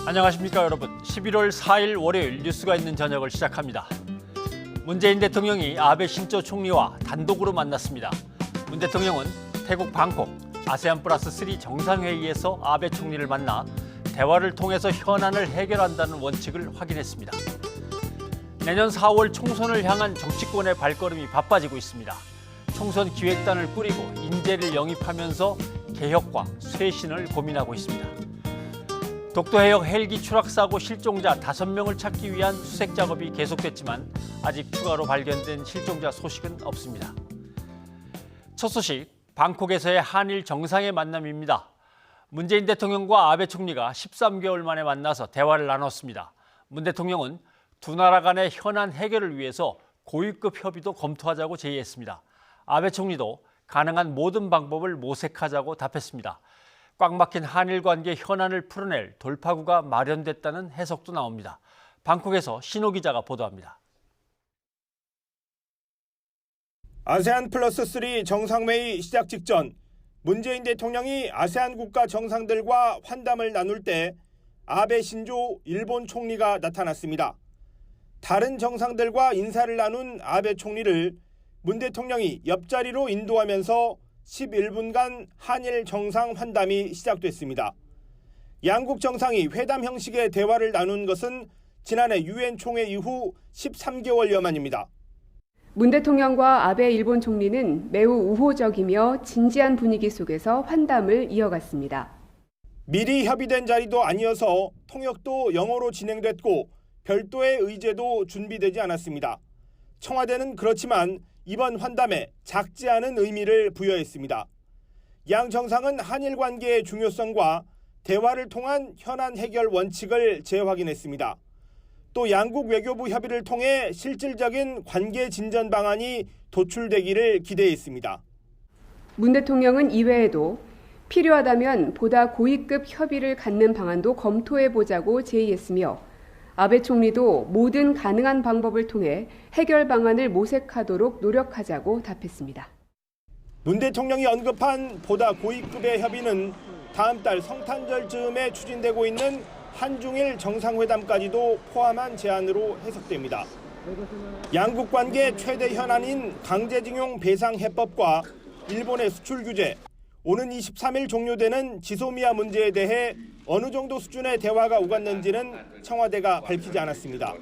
안녕하십니까 여러분. 11월 4일 월요일 뉴스가 있는 저녁을 시작합니다. 문재인 대통령이 아베 신조 총리와 단독으로 만났습니다. 문 대통령은 태국 방콕 아세안 플러스 3 정상회의에서 아베 총리를 만나 대화를 통해서 현안을 해결한다는 원칙을 확인했습니다. 내년 4월 총선을 향한 정치권의 발걸음이 바빠지고 있습니다. 총선 기획단을 꾸리고 인재를 영입하면서 개혁과 쇄신을 고민하고 있습니다. 독도해역 헬기 추락사고 실종자 5명을 찾기 위한 수색 작업이 계속됐지만 아직 추가로 발견된 실종자 소식은 없습니다. 첫 소식, 방콕에서의 한일 정상의 만남입니다. 문재인 대통령과 아베 총리가 13개월 만에 만나서 대화를 나눴습니다. 문 대통령은 두 나라 간의 현안 해결을 위해서 고위급 협의도 검토하자고 제의했습니다. 아베 총리도 가능한 모든 방법을 모색하자고 답했습니다. 꽉 막힌 한일 관계 현안을 풀어낼 돌파구가 마련됐다는 해석도 나옵니다. 방콕에서 신호 기자가 보도합니다. 아세안 플러스 3 정상회의 시작 직전 문재인 대통령이 아세안 국가 정상들과 환담을 나눌 때 아베 신조 일본 총리가 나타났습니다. 다른 정상들과 인사를 나눈 아베 총리를 문 대통령이 옆자리로 인도하면서 11분간 한일 정상 환담이 시작됐습니다. 양국 정상이 회담 형식의 대화를 나눈 것은 지난해 유엔 총회 이후 13개월여 만입니다. 문 대통령과 아베 일본 총리는 매우 우호적이며 진지한 분위기 속에서 환담을 이어갔습니다. 미리 협의된 자리도 아니어서 통역도 영어로 진행됐고 별도의 의제도 준비되지 않았습니다. 청와대는 그렇지만 이번 환담에 작지 않은 의미를 부여했습니다. 양 정상은 한일 관계의 중요성과 대화를 통한 현안 해결 원칙을 재확인했습니다. 또 양국 외교부 협의를 통해 실질적인 관계 진전 방안이 도출되기를 기대했습니다. 문 대통령은 이외에도 필요하다면 보다 고위급 협의를 갖는 방안도 검토해보자고 제의했으며 아베 총리도 모든 가능한 방법을 통해 해결 방안을 모색하도록 노력하자고 답했습니다. 문 대통령이 언급한 보다 고위급의 협의는 다음 달 성탄절 즈음에 추진되고 있는 한중일 정상회담까지도 포함한 제안으로 해석됩니다. 양국 관계 최대 현안인 강제징용 배상 해법과 일본의 수출 규제, 오는 23일 종료되는 지소미아 문제에 대해 어느 정도 수준의 대화가 오갔는지는 청와대가 밝히지 않았습니다.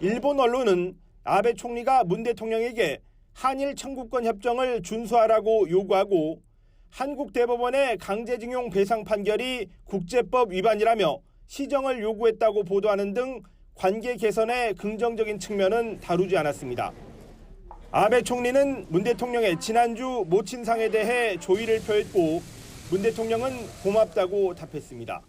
일본 언론은 아베 총리가 문 대통령에게 한일 청구권 협정을 준수하라고 요구하고 한국 대법원의 강제징용 배상 판결이 국제법 위반이라며 시정을 요구했다고 보도하는 등 관계 개선의 긍정적인 측면은 다루지 않았습니다. 아베 총리는 문 대통령의 지난주 모친상에 대해 조의를 표했고 문 대통령은 고맙다고 답했습니다.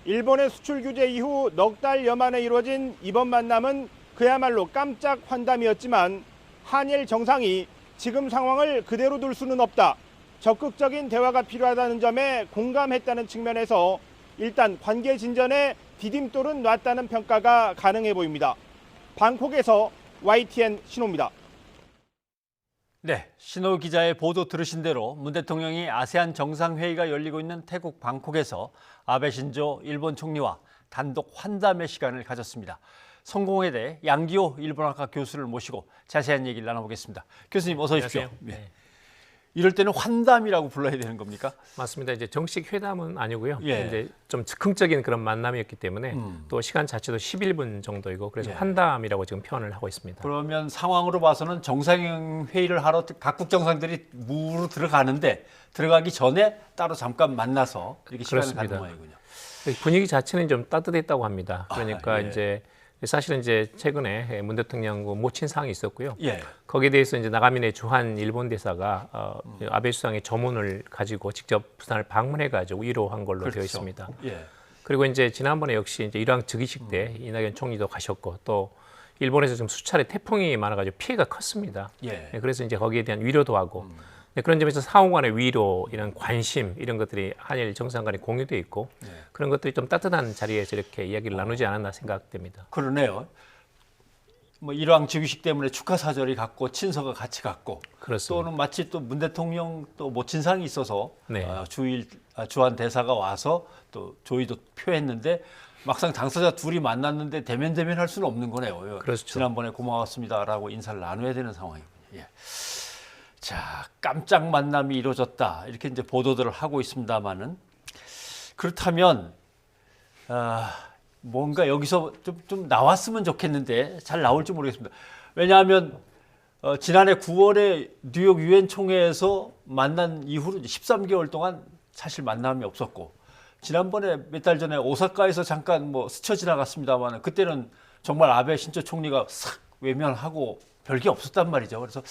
일본의 수출 규제 이후 넉 달여 만에 이루어진 이번 만남은 그야말로 깜짝 환담이었지만 한일 정상이 지금 상황을 그대로 둘 수는 없다. 적극적인 대화가 필요하다는 점에 공감했다는 측면에서 일단 관계 진전에 디딤돌은 놨다는 평가가 가능해 보입니다. 방콕에서 YTN 신호입니다. 네, 신호 기자의 보도 들으신 대로 문 대통령이 아세안 정상회의가 열리고 있는 태국 방콕에서 아베 신조 일본 총리와 단독 환담의 시간을 가졌습니다. 성공회대 양기호 일본학과 교수를 모시고 자세한 얘기를 나눠보겠습니다. 교수님 어서 오십시오. 네. 이럴 때는 환담이라고 불러야 되는 겁니까? 맞습니다. 이제 정식 회담은 아니고요. 예. 이제 좀 즉흥적인 그런 만남이었기 때문에 또 시간 자체도 11분 정도이고 그래서 예. 환담이라고 지금 표현을 하고 있습니다. 그러면 상황으로 봐서는 정상회의를 하러 각국 정상들이 무로 들어가는데 들어가기 전에 따로 잠깐 만나서 이렇게 시간을 갖는 모양이군요. 분위기 자체는 좀 따뜻했다고 합니다. 그러니까 예. 이제 사실은 이제 최근에 문 대통령 모친상이 있었고요. 예. 거기에 대해서 이제 나가미네 주한 일본 대사가 아베 수상의 조문을 가지고 직접 부산을 방문해가지고 위로한 걸로 그렇죠. 되어 있습니다. 예. 그리고 이제 지난번에 역시 이제 일왕 즉위식 때 이낙연 총리도 가셨고 또 일본에서 지금 수차례 태풍이 많아가지고 피해가 컸습니다. 예. 그래서 이제 거기에 대한 위로도 하고 그런 점에서 상호 간의 위로, 이런 관심 이런 것들이 한일 정상 간에 공유돼 있고 그런 것들이 좀 따뜻한 자리에서 이렇게 이야기를 나누지 않았나 생각됩니다. 그러네요. 뭐 일왕 즉위식 때문에 축하 사절이 갔고 친서가 같이 갔고 그렇습니다. 또는 마치 또 문 대통령 또 모친상이 있어서 네. 주일 주한 대사가 와서 또 조의도 표했는데 막상 당사자 둘이 만났는데 대면할 수는 없는 거네요. 그렇죠. 지난번에 고마웠습니다라고 인사를 나눠야 되는 상황이군요. 예. 자, 깜짝 만남이 이루어졌다 이렇게 이제 보도들을 하고 있습니다만은 그렇다면 뭔가 여기서 좀 나왔으면 좋겠는데 잘 나올지 모르겠습니다. 왜냐하면 지난해 9월에 뉴욕 유엔 총회에서 만난 이후로 13개월 동안 사실 만남이 없었고 지난번에 몇 달 전에 오사카에서 잠깐 뭐 스쳐 지나갔습니다만 그때는 정말 아베 신조 총리가 싹 외면하고 별게 없었단 말이죠. 그래서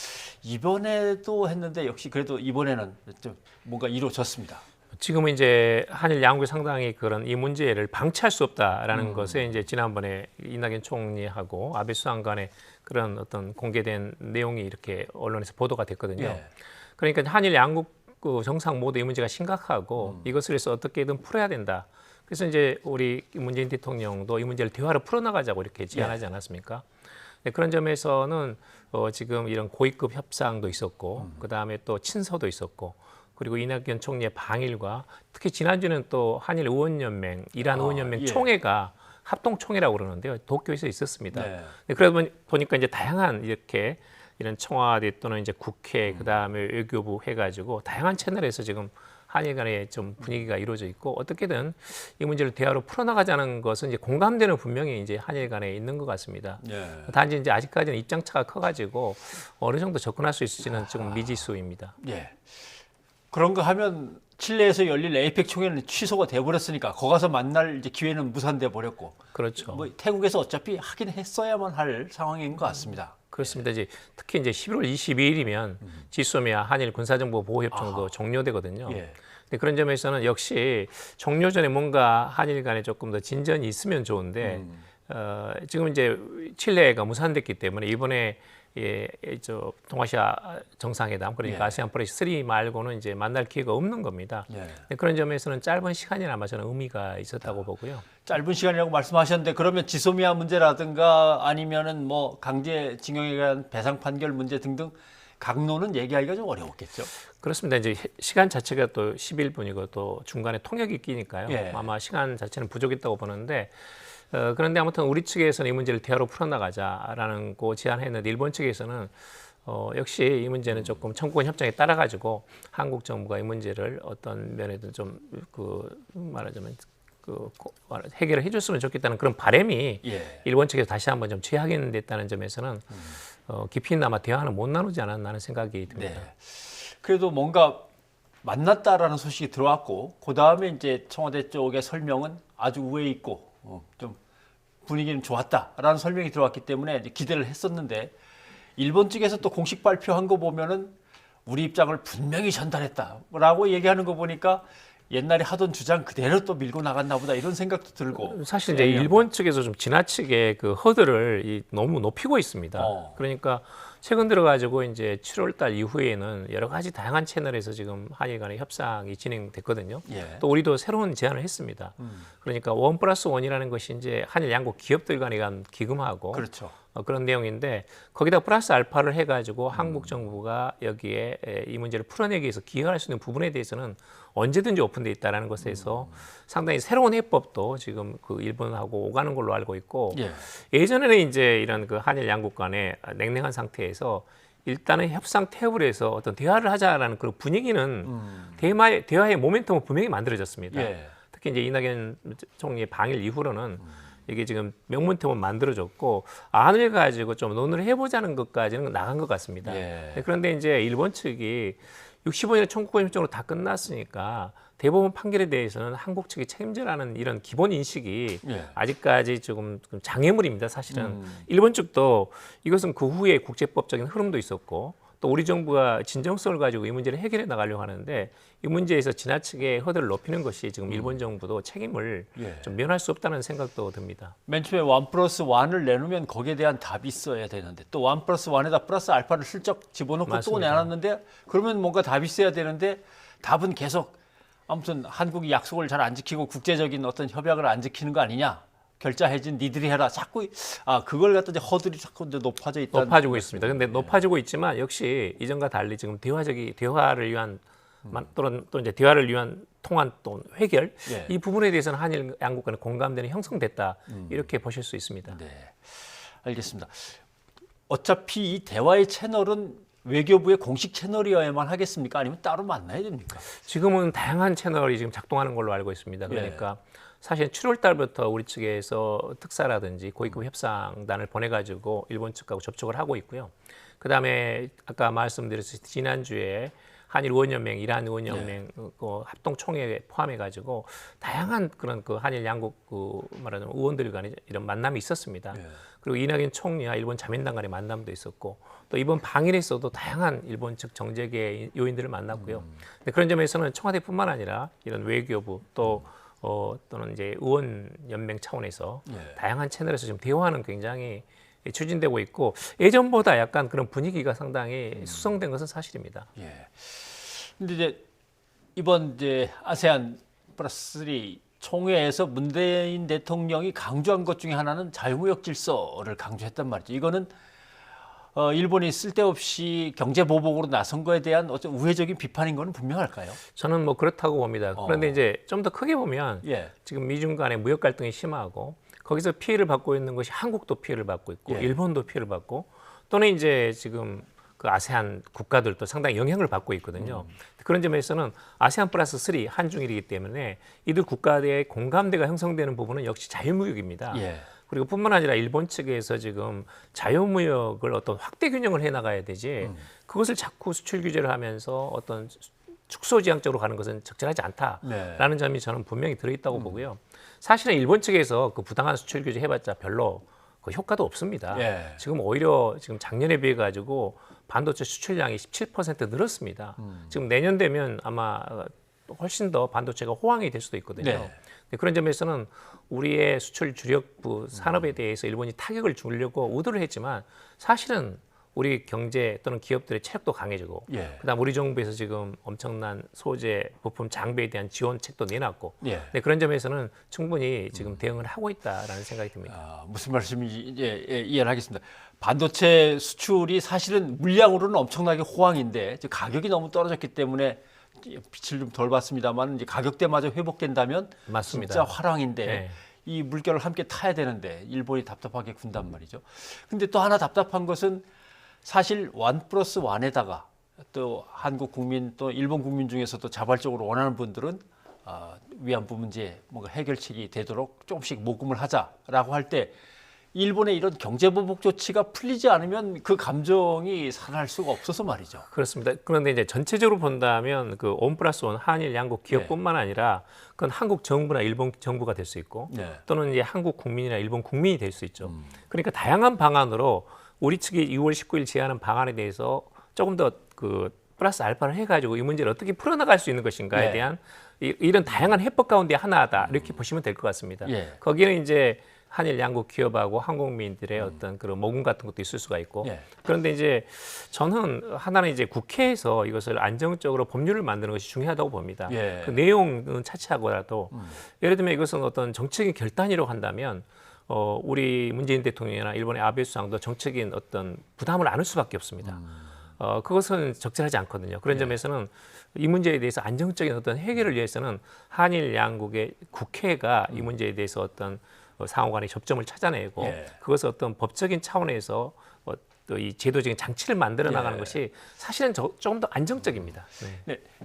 이번에도 했는데 역시 그래도 이번에는 좀 뭔가 이루어졌습니다. 지금은 이제 한일 양국이 상당히 그런 이 문제를 방치할 수 없다라는 것에 이제 지난번에 이낙연 총리하고 아베 수상 간의 그런 어떤 공개된 내용이 이렇게 언론에서 보도가 됐거든요. 예. 그러니까 한일 양국 그 정상 모두 이 문제가 심각하고 이것을 해서 어떻게든 풀어야 된다. 그래서 이제 우리 문재인 대통령도 이 문제를 대화로 풀어나가자고 이렇게 제안하지 않았습니까? 네, 그런 점에서는 지금 이런 고위급 협상도 있었고 그다음에 또 친서도 있었고 그리고 이낙연 총리의 방일과 특히 지난주는 또 한일 의원연맹, 이란 의원연맹 예. 총회가 합동총회라고 그러는데요. 도쿄에서 있었습니다. 네. 네, 그러다 보니까 이제 다양한 이렇게 이런 청와대 또는 이제 국회 그다음에 외교부 해가지고 다양한 채널에서 지금 한일 간의 좀 분위기가 이루어져 있고 어떻게든 이 문제를 대화로 풀어나가자는 것은 이제 공감대는 분명히 이제 한일 간에 있는 것 같습니다. 예. 단지 이제 아직까지는 입장차가 커가지고 어느 정도 접근할 수 있을지는 조금 미지수입니다. 예. 그런 거 하면 칠레에서 열릴 에이펙 총회는 취소가 돼버렸으니까 거 가서 만날 이제 기회는 무산돼 버렸고 그렇죠. 뭐 태국에서 어차피 하긴 했어야 할 상황인 것 같습니다. 그렇습니다. 이제 특히 이제 11월 22일이면 지소미아 한일 군사정보 보호협정도 종료되거든요. 예. 근데 그런 점에서는 역시 종료 전에 뭔가 한일 간에 조금 더 진전이 있으면 좋은데 지금 이제 칠레가 무산됐기 때문에 이번에 저 동아시아 정상회담 그러니까 예. 아세안 플러스 3 말고는 이제 만날 기회가 없는 겁니다. 예. 근데 그런 점에서는 짧은 시간이나마 저는 의미가 있었다고 보고요. 짧은 시간이라고 말씀하셨는데 그러면 지소미아 문제라든가 아니면은 뭐 강제징용에 대한 배상 판결 문제 등등 강론은 얘기하기가 좀 어려웠겠죠. 그렇습니다. 이제 시간 자체가 또 11분이고 또 중간에 통역이 끼니까요. 예. 아마 시간 자체는 부족했다고 보는데 그런데 아무튼 우리 측에서는 이 문제를 대화로 풀어나가자라는 거 제안했는데 일본 측에서는 역시 이 문제는 조금 청구권 협정에 따라 가지고 한국 정부가 이 문제를 어떤 면에든 좀 말하자면 해결을 해줬으면 좋겠다는 그런 바람이 예. 일본 측에서 다시 한번 좀 재확인됐다는 점에서는 깊이나마 대화는 못 나누지 않았나 하는 생각이 듭니다. 네. 그래도 뭔가 만났다라는 소식이 들어왔고 그 다음에 이제 청와대 쪽의 설명은 아주 우회 있고 좀 분위기는 좋았다라는 설명이 들어왔기 때문에 이제 기대를 했었는데 일본 측에서 또 공식 발표한 거 보면은 우리 입장을 분명히 전달했다라고 얘기하는 거 보니까 옛날에 하던 주장 그대로 또 밀고 나갔나 보다 이런 생각도 들고 사실 이제 일본 측에서 좀 지나치게 그 허들을 너무 높이고 있습니다. 그러니까 최근 들어가지고 이제 7월달 이후에는 여러 가지 다양한 채널에서 지금 한일 간의 협상이 진행됐거든요. 예. 또 우리도 새로운 제안을 했습니다. 그러니까 1+1이라는 것이 이제 한일 양국 기업들 간에 간 기금하고 그렇죠. 그런 내용인데 거기다 플러스 알파를 해가지고 한국 정부가 여기에 이 문제를 풀어내기 위해서 기여할 수 있는 부분에 대해서는 언제든지 오픈돼 있다라는 것에서 상당히 새로운 해법도 지금 그 일본하고 오가는 걸로 알고 있고 예. 예전에는 이제 이런 그 한일 양국 간의 냉랭한 상태에서 일단은 협상 테이블에서 어떤 대화를 하자라는 그런 분위기는 대화의 모멘텀은 분명히 만들어졌습니다. 예. 특히 이제 이낙연 총리의 방일 이후로는 이게 지금 명문템은 만들어졌고 안을 가지고 좀 논의를 해보자는 것까지는 나간 것 같습니다. 예. 그런데 이제 일본 측이 65년의 청구권 협정으로 다 끝났으니까 대법원 판결에 대해서는 한국 측이 책임져라는 이런 기본 인식이 예. 아직까지 조금 장애물입니다. 사실은 일본 측도 이것은 그 후에 국제법적인 흐름도 있었고 또 우리 정부가 진정성을 가지고 이 문제를 해결해 나가려고 하는데 이 문제에서 지나치게 허들을 높이는 것이 지금 일본 정부도 책임을 예. 좀 면할 수 없다는 생각도 듭니다. 맨 처음에 1+1을 내놓으면 거기에 대한 답이 있어야 되는데 또 1+1에다 플러스 알파를 슬쩍 집어넣고 맞습니다. 또 내놨는데 그러면 뭔가 답이 있어야 되는데 답은 계속 아무튼 한국이 약속을 잘 안 지키고 국제적인 어떤 협약을 안 지키는 거 아니냐. 결자 해진 니들이 해라. 자꾸 그걸 갖다 이제 허들이 자꾸 이제 높아져 있다. 높아지고 있습니다. 근데 높아지고 있지만 역시 이전과 달리 지금 대화를 위한 또는 또 이제 대화를 위한 통한 또 해결 예. 이 부분에 대해서는 한일 양국 간의 공감대는 형성됐다 이렇게 보실 수 있습니다. 네, 알겠습니다. 어차피 이 대화의 채널은 외교부의 공식 채널이어야만 하겠습니까? 아니면 따로 만나야 됩니까? 지금은 다양한 채널이 지금 작동하는 걸로 알고 있습니다. 그러니까 사실 7월 달부터 우리 측에서 특사라든지 고위급 협상단을 보내가지고 일본 측하고 접촉을 하고 있고요. 그다음에 아까 말씀드렸듯이 지난주에 한일 의원연맹, 이란 의원연맹 그 합동 총회에 포함해가지고 다양한 그런 그 한일 양국 그 말하자면 의원들 간의 이런 만남이 있었습니다. 그리고 이낙연 총리와 일본 자민당 간의 만남도 있었고 또 이번 방일에서도 다양한 일본 측 정재계 요인들을 만났고요. 근데 그런 점에서는 청와대뿐만 아니라 이런 외교부 또 또는 이제 의원연맹 차원에서 다양한 채널에서 지금 대화하는 굉장히 추진되고 있고 예전보다 약간 그런 분위기가 상당히 수성된 것은 사실입니다. 예. 근데 이제 이번 이제 아세안 플러스 3 총회에서 문재인 대통령이 강조한 것 중에 하나는 자유무역 질서를 강조했단 말이죠. 이거는 일본이 쓸데없이 경제 보복으로 나선 거에 대한 어떤 우회적인 비판인 거는 분명할까요? 저는 뭐 그렇다고 봅니다. 그런데 이제 좀 더 크게 보면 예. 지금 미중 간의 무역 갈등이 심하고 거기서 피해를 받고 있는 것이 한국도 피해를 받고 있고 일본도 피해를 받고 또는 이제 지금 그 아세안 국가들도 상당히 영향을 받고 있거든요. 그런 점에서는 아세안 플러스 3 한중일이기 때문에 이들 국가의 공감대가 형성되는 부분은 역시 자유무역입니다. 예. 그리고 뿐만 아니라 일본 측에서 지금 자유무역을 어떤 확대 균형을 해 나가야 되지 그것을 자꾸 수출 규제를 하면서 어떤 축소지향적으로 가는 것은 적절하지 않다라는 점이 저는 분명히 들어있다고 보고요. 사실은 일본 측에서 그 부당한 수출 규제 해봤자 별로 그 효과도 없습니다. 예. 지금 오히려 지금 작년에 비해 가지고 반도체 수출량이 17% 늘었습니다. 지금 내년 되면 아마 훨씬 더 반도체가 호황이 될 수도 있거든요. 네. 근데 그런 점에서는 우리의 수출 주력부 산업에 대해서 일본이 타격을 주려고 의도를 했지만 사실은 우리 경제 또는 기업들의 체력도 강해지고 그다음 우리 정부에서 지금 엄청난 소재, 부품, 장비에 대한 지원책도 내놨고 네, 그런 점에서는 충분히 지금 대응을 하고 있다라는 생각이 듭니다. 무슨 말씀인지 이제 이해를 하겠습니다. 반도체 수출이 사실은 물량으로는 엄청나게 호황인데 이제 가격이 너무 떨어졌기 때문에 빛을 좀 덜 봤습니다만 이제 가격대마저 회복된다면 맞습니다. 진짜 화랑인데 네. 이 물결을 함께 타야 되는데 일본이 답답하게 군단 말이죠. 근데 또 하나 답답한 것은 사실 1+1에다가 또 한국 국민 또 일본 국민 중에서도 자발적으로 원하는 분들은 위안부 문제 뭔가 해결책이 되도록 조금씩 모금을 하자라고 할 때 일본의 이런 경제보복 조치가 풀리지 않으면 그 감정이 살아날 수가 없어서 말이죠. 그렇습니다. 그런데 이제 전체적으로 본다면 그 1+1 한일 양국 기업뿐만 아니라 그건 한국 정부나 일본 정부가 될 수 있고 또는 이제 한국 국민이나 일본 국민이 될 수 있죠. 그러니까 다양한 방안으로 우리 측이 6월 19일 제안한 방안에 대해서 조금 더 그 플러스 알파를 해가지고 이 문제를 어떻게 풀어나갈 수 있는 것인가에 대한 이런 다양한 해법 가운데 하나다 이렇게 보시면 될 것 같습니다. 거기는 이제 한일 양국 기업하고 한국민들의 어떤 그런 모금 같은 것도 있을 수가 있고 그런데 이제 저는 하나는 이제 국회에서 이것을 안정적으로 법률을 만드는 것이 중요하다고 봅니다. 그 내용은 차치하고라도 예를 들면 이것은 어떤 정책의 결단이라고 한다면 우리 문재인 대통령이나 일본의 아베 수상도 정책인 어떤 부담을 안을 수밖에 없습니다. 그것은 적절하지 않거든요. 그런 점에서는 이 문제에 대해서 안정적인 어떤 해결을 위해서는 한일 양국의 국회가 이 문제에 대해서 어떤 상호간의 접점을 찾아내고 그것을 어떤 법적인 차원에서 또 이 제도적인 장치를 만들어 나가는 것이 사실은 조금 더 안정적입니다.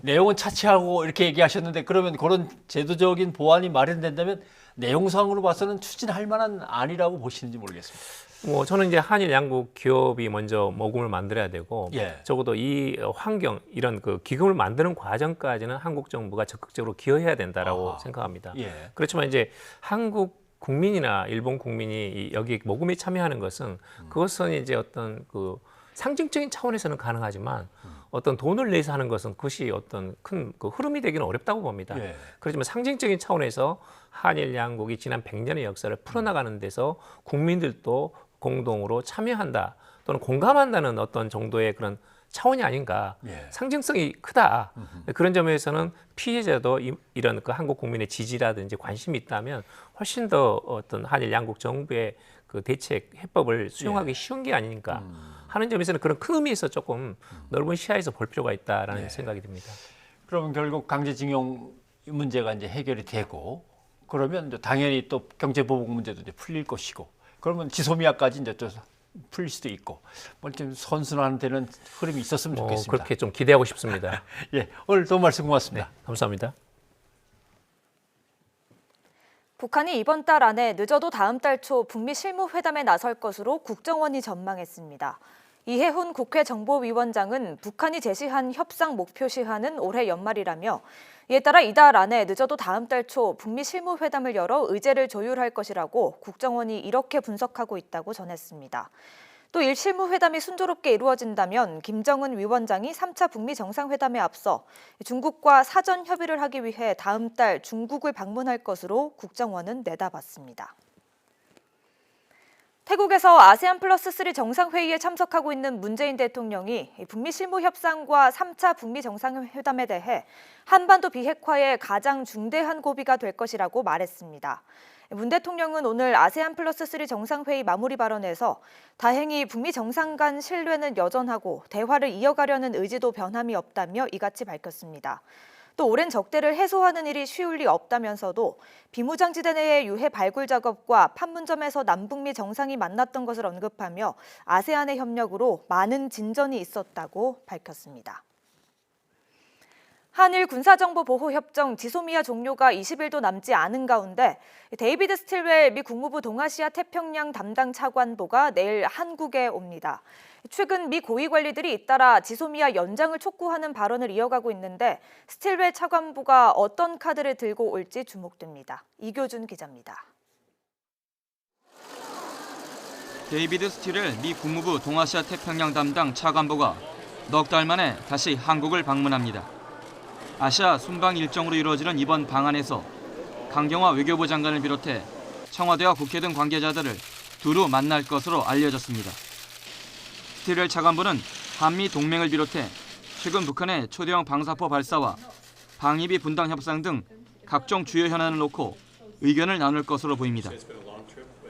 내용은 차치하고 이렇게 얘기하셨는데 그러면 그런 제도적인 보완이 마련된다면 내용상으로 봐서는 추진할 만한 안이라고 보시는지 모르겠습니다. 뭐 저는 이제 한일 양국 기업이 먼저 모금을 만들어야 되고 적어도 이 환경 이런 그 기금을 만드는 과정까지는 한국 정부가 적극적으로 기여해야 된다라고 생각합니다. 그렇지만 이제 한국 국민이나 일본 국민이 여기 모금에 참여하는 것은 그것은 이제 어떤 그 상징적인 차원에서는 가능하지만 어떤 돈을 내서 하는 것은 그것이 어떤 큰 그 흐름이 되기는 어렵다고 봅니다. 그렇지만 상징적인 차원에서 한일 양국이 지난 100년의 역사를 풀어나가는 데서 국민들도 공동으로 참여한다 또는 공감한다는 어떤 정도의 그런 차원이 아닌가. 상징성이 크다. 그런 점에서는 피해자도 이런 그 한국 국민의 지지라든지 관심이 있다면 훨씬 더 어떤 한일 양국 정부의 그 대책 해법을 수용하기 쉬운 게 아닌가 하는 점에서는 그런 큰 의미에서 조금 넓은 시야에서 볼 필요가 있다라는 생각이 듭니다. 그러면 결국 강제징용 이 문제가 이제 해결이 되고 그러면 이제 당연히 또 경제보복 문제도 이제 풀릴 것이고 그러면 지소미아까지 이제 또 풀릴 수도 있고 뭐 좀 선순환되는 흐름이 있었으면 좋겠습니다. 그렇게 좀 기대하고 싶습니다. 예, 오늘 또 말씀 고맙습니다. 네, 감사합니다. 북한이 이번 달 안에 늦어도 다음 달 초 북미 실무회담에 나설 것으로 국정원이 전망했습니다. 이해훈 국회 정보위원장은 북한이 제시한 협상 목표 시한은 올해 연말이라며 이에 따라 이달 안에 늦어도 다음 달 초 북미 실무회담을 열어 의제를 조율할 것이라고 국정원이 이렇게 분석하고 있다고 전했습니다. 또 이 실무회담이 순조롭게 이루어진다면 김정은 위원장이 3차 북미 정상회담에 앞서 중국과 사전 협의를 하기 위해 다음 달 중국을 방문할 것으로 국정원은 내다봤습니다. 태국에서 아세안 플러스 3 정상회의에 참석하고 있는 문재인 대통령이 북미 실무 협상과 3차 북미 정상회담에 대해 한반도 비핵화의 가장 중대한 고비가 될 것이라고 말했습니다. 문 대통령은 오늘 아세안 플러스 3 정상회의 마무리 발언에서 다행히 북미 정상 간 신뢰는 여전하고 대화를 이어가려는 의지도 변함이 없다며 이같이 밝혔습니다. 또 오랜 적대를 해소하는 일이 쉬울 리 없다면서도 비무장지대 내의 유해 발굴 작업과 판문점에서 남북미 정상이 만났던 것을 언급하며 아세안의 협력으로 많은 진전이 있었다고 밝혔습니다. 한일 군사정보보호협정 지소미아 종료가 20일도 남지 않은 가운데 데이비드 스틸웰 미 국무부 동아시아 태평양 담당 차관보가 내일 한국에 옵니다. 최근 미 고위 관리들이 잇따라 지소미아 연장을 촉구하는 발언을 이어가고 있는데 스틸웰 차관보가 어떤 카드를 들고 올지 주목됩니다. 이교준 기자입니다. 데이비드 스틸웰 미 국무부 동아시아 태평양 담당 차관보가 넉 달 만에 다시 한국을 방문합니다. 아시아 순방 일정으로 이루어지는 이번 방한에서 강경화 외교부 장관을 비롯해 청와대와 국회 등 관계자들을 두루 만날 것으로 알려졌습니다. 스틸웰 차관보는 한미 동맹을 비롯해 최근 북한의 초대형 방사포 발사와 방위비 분담 협상 등 각종 주요 현안을 놓고 의견을 나눌 것으로 보입니다.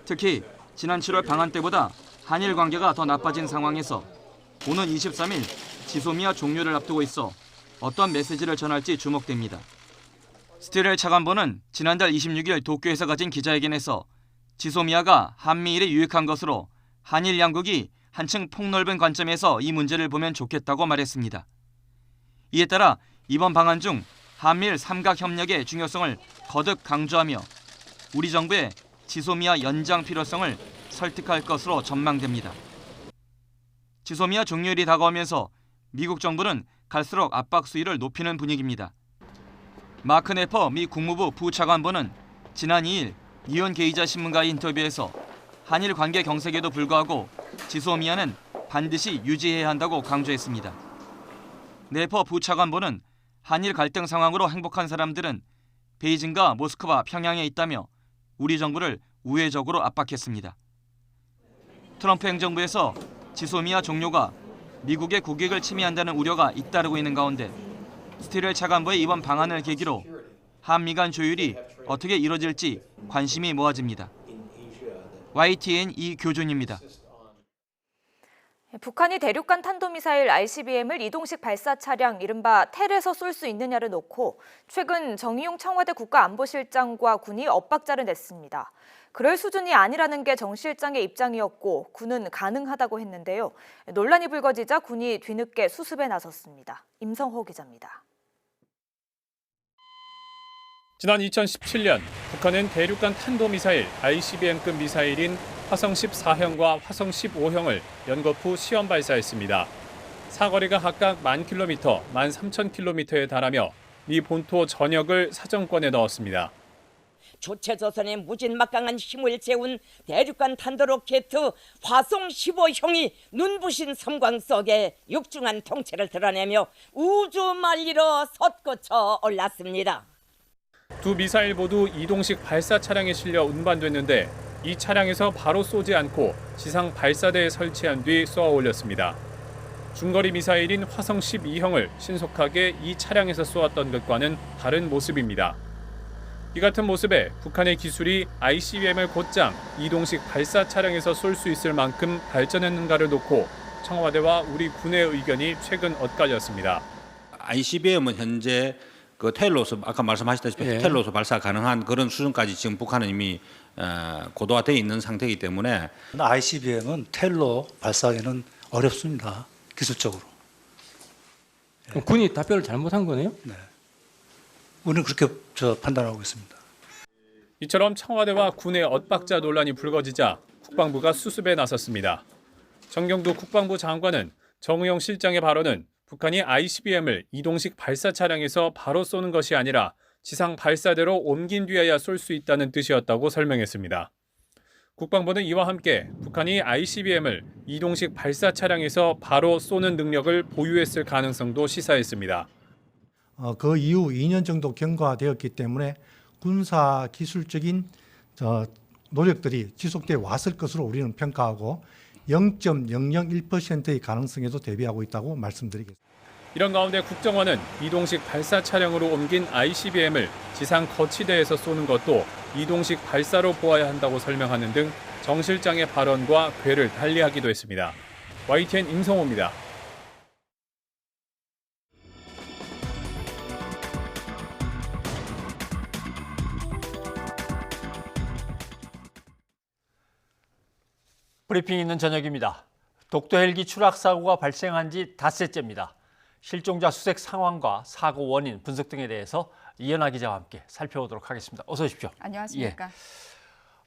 특히 지난 7월 방한 때보다 한일 관계가 더 나빠진 상황에서 오는 23일 지소미아 종료를 앞두고 있어 어떤 메시지를 전할지 주목됩니다. 스틸웰 차관보는 지난달 26일 도쿄에서 가진 기자회견에서 지소미아가 한미일에 유익한 것으로 한일 양국이 한층 폭넓은 관점에서 이 문제를 보면 좋겠다고 말했습니다. 이에 따라 이번 방한 중 한미일 삼각 협력의 중요성을 거듭 강조하며 우리 정부의 지소미아 연장 필요성을 설득할 것으로 전망됩니다. 지소미아 종료일이 다가오면서 미국 정부는 갈수록 압박 수위를 높이는 분위기입니다. 마크 네퍼 미 국무부 부차관보는 지난 2일 니온 게이자 신문과의 인터뷰에서 한일 관계 경색에도 불구하고 지소미아는 반드시 유지해야 한다고 강조했습니다. 네퍼 부차관보는 한일 갈등 상황으로 행복한 사람들은 베이징과 모스크바, 평양에 있다며 우리 정부를 우회적으로 압박했습니다. 트럼프 행정부에서 지소미아 종료가 미국의 국익을 침해한다는 우려가 잇따르고 있는 가운데 스틸웰 차관보의 이번 방한을 계기로 한미 간 조율이 어떻게 이뤄질지 관심이 모아집니다. YTN 이교준입니다. 북한이 대륙간 탄도미사일 ICBM을 이동식 발사 차량 이른바 텔에서 쏠 수 있느냐를 놓고 최근 정의용 청와대 국가안보실장과 군이 엇박자를 냈습니다. 그럴 수준이 아니라는 게 정 실장의 입장이었고 군은 가능하다고 했는데요. 논란이 불거지자 군이 뒤늦게 수습에 나섰습니다. 임성호 기자입니다. 지난 2017년 북한은 대륙간 탄도미사일 ICBM급 미사일인 화성 14형과 화성 15형을 연거푸 시험 발사했습니다. 사거리가 각각 1000km, 13,000km에 달하며 미 본토 전역을 사정권에 넣었습니다. 조체조선의 무진막강한 힘을 재운 대륙간 탄도로켓 화성 15형이 눈부신 섬광 속에 육중한 통체를 드러내며 우주 만리로 솟구쳐 올랐습니다. 두 미사일 모두 이동식 발사 차량에 실려 운반됐는데 이 차량에서 바로 쏘지 않고 지상 발사대에 설치한 뒤 쏘아 올렸습니다. 중거리 미사일인 화성 12형을 신속하게 이 차량에서 쏘았던 것과는 다른 모습입니다. 이 같은 모습에 북한의 기술이 ICBM을 곧장 이동식 발사 차량에서 쏠 수 있을 만큼 발전했는가를 놓고 청와대와 우리 군의 의견이 최근 엇갈렸습니다. ICBM은 현재 그 테일로스 아까 말씀하셨다시피 예. 테일로스 발사 가능한 그런 수준까지 지금 북한은 이미 고도화되어 있는 상태이기 때문에 ICBM은 텔로 발사하기는 어렵습니다. 기술적으로. 그럼 군이 답변을 잘못한 거네요? 네. 우리는 그렇게 판단하고 있습니다. 이처럼 청와대와 군의 엇박자 논란이 불거지자 국방부가 수습에 나섰습니다. 정경도 국방부 장관은 정의용 실장의 발언은 북한이 ICBM을 이동식 발사 차량에서 바로 쏘는 것이 아니라 지상 발사대로 옮긴 뒤에야 쏠 수 있다는 뜻이었다고 설명했습니다. 국방부는 이와 함께 북한이 ICBM을 이동식 발사 차량에서 바로 쏘는 능력을 보유했을 가능성도 시사했습니다. 그 이후 2년 정도 경과되었기 때문에 군사 기술적인 노력들이 지속돼 왔을 것으로 우리는 평가하고 0.001%의 가능성에도 대비하고 있다고 말씀드리겠습니다. 이런 가운데 국정원은 이동식 발사 차량으로 옮긴 ICBM을 지상 거치대에서 쏘는 것도 이동식 발사로 보아야 한다고 설명하는 등 정 실장의 발언과 궤를 달리하기도 했습니다. YTN 임성호입니다. 브리핑 있는 저녁입니다. 독도 헬기 추락 사고가 발생한 지 닷새째입니다. 실종자 수색 상황과 사고 원인 분석 등에 대해서 이현아 기자와 함께 살펴보도록 하겠습니다. 어서 오십시오. 안녕하십니까.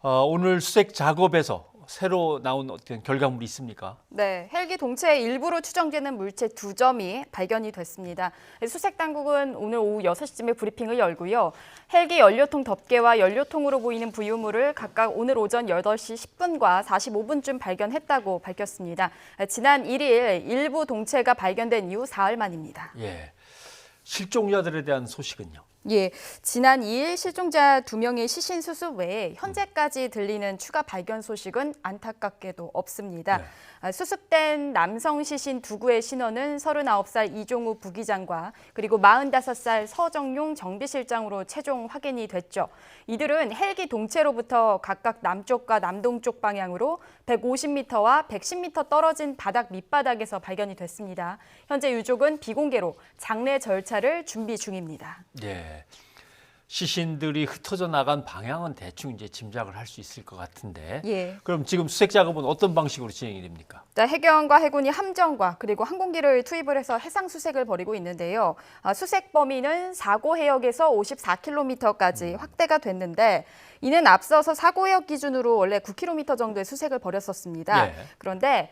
오늘 수색 작업에서 새로 나온 어떤 결과물이 있습니까? 네, 헬기 동체의 일부로 추정되는 물체 2점이 발견이 됐습니다. 수색 당국은 오늘 오후 6시쯤에 브리핑을 열고요. 헬기 연료통 덮개와 연료통으로 보이는 부유물을 각각 오늘 오전 8시 10분과 45분쯤 발견했다고 밝혔습니다. 지난 1일 일부 동체가 발견된 이후 사흘 만입니다. 예. 실종자들에 대한 소식은요? 예, 지난 2일 실종자 2명의 시신 수습 외에 현재까지 들리는 추가 발견 소식은 안타깝게도 없습니다. 네. 수습된 남성 시신 2구의 신원은 39살 이종우 부기장과 그리고 45살 서정용 정비실장으로 최종 확인이 됐죠. 이들은 헬기 동체로부터 각각 남쪽과 남동쪽 방향으로 150m와 110m 떨어진 바닥 밑바닥에서 발견이 됐습니다. 현재 유족은 비공개로 장례 절차를 준비 중입니다. 예. 시신들이 흩어져 나간 방향은 대충 이제 짐작을 할 수 있을 것 같은데. 예. 그럼 지금 수색 작업은 어떤 방식으로 진행이 됩니까? 해경과 해군이 함정과 그리고 항공기를 투입을 해서 해상 수색을 벌이고 있는데요. 수색 범위는 사고 해역에서 54km까지 확대가 됐는데 이는 앞서서 사고 해역 기준으로 원래 9km 정도의 수색을 벌였었습니다. 예. 그런데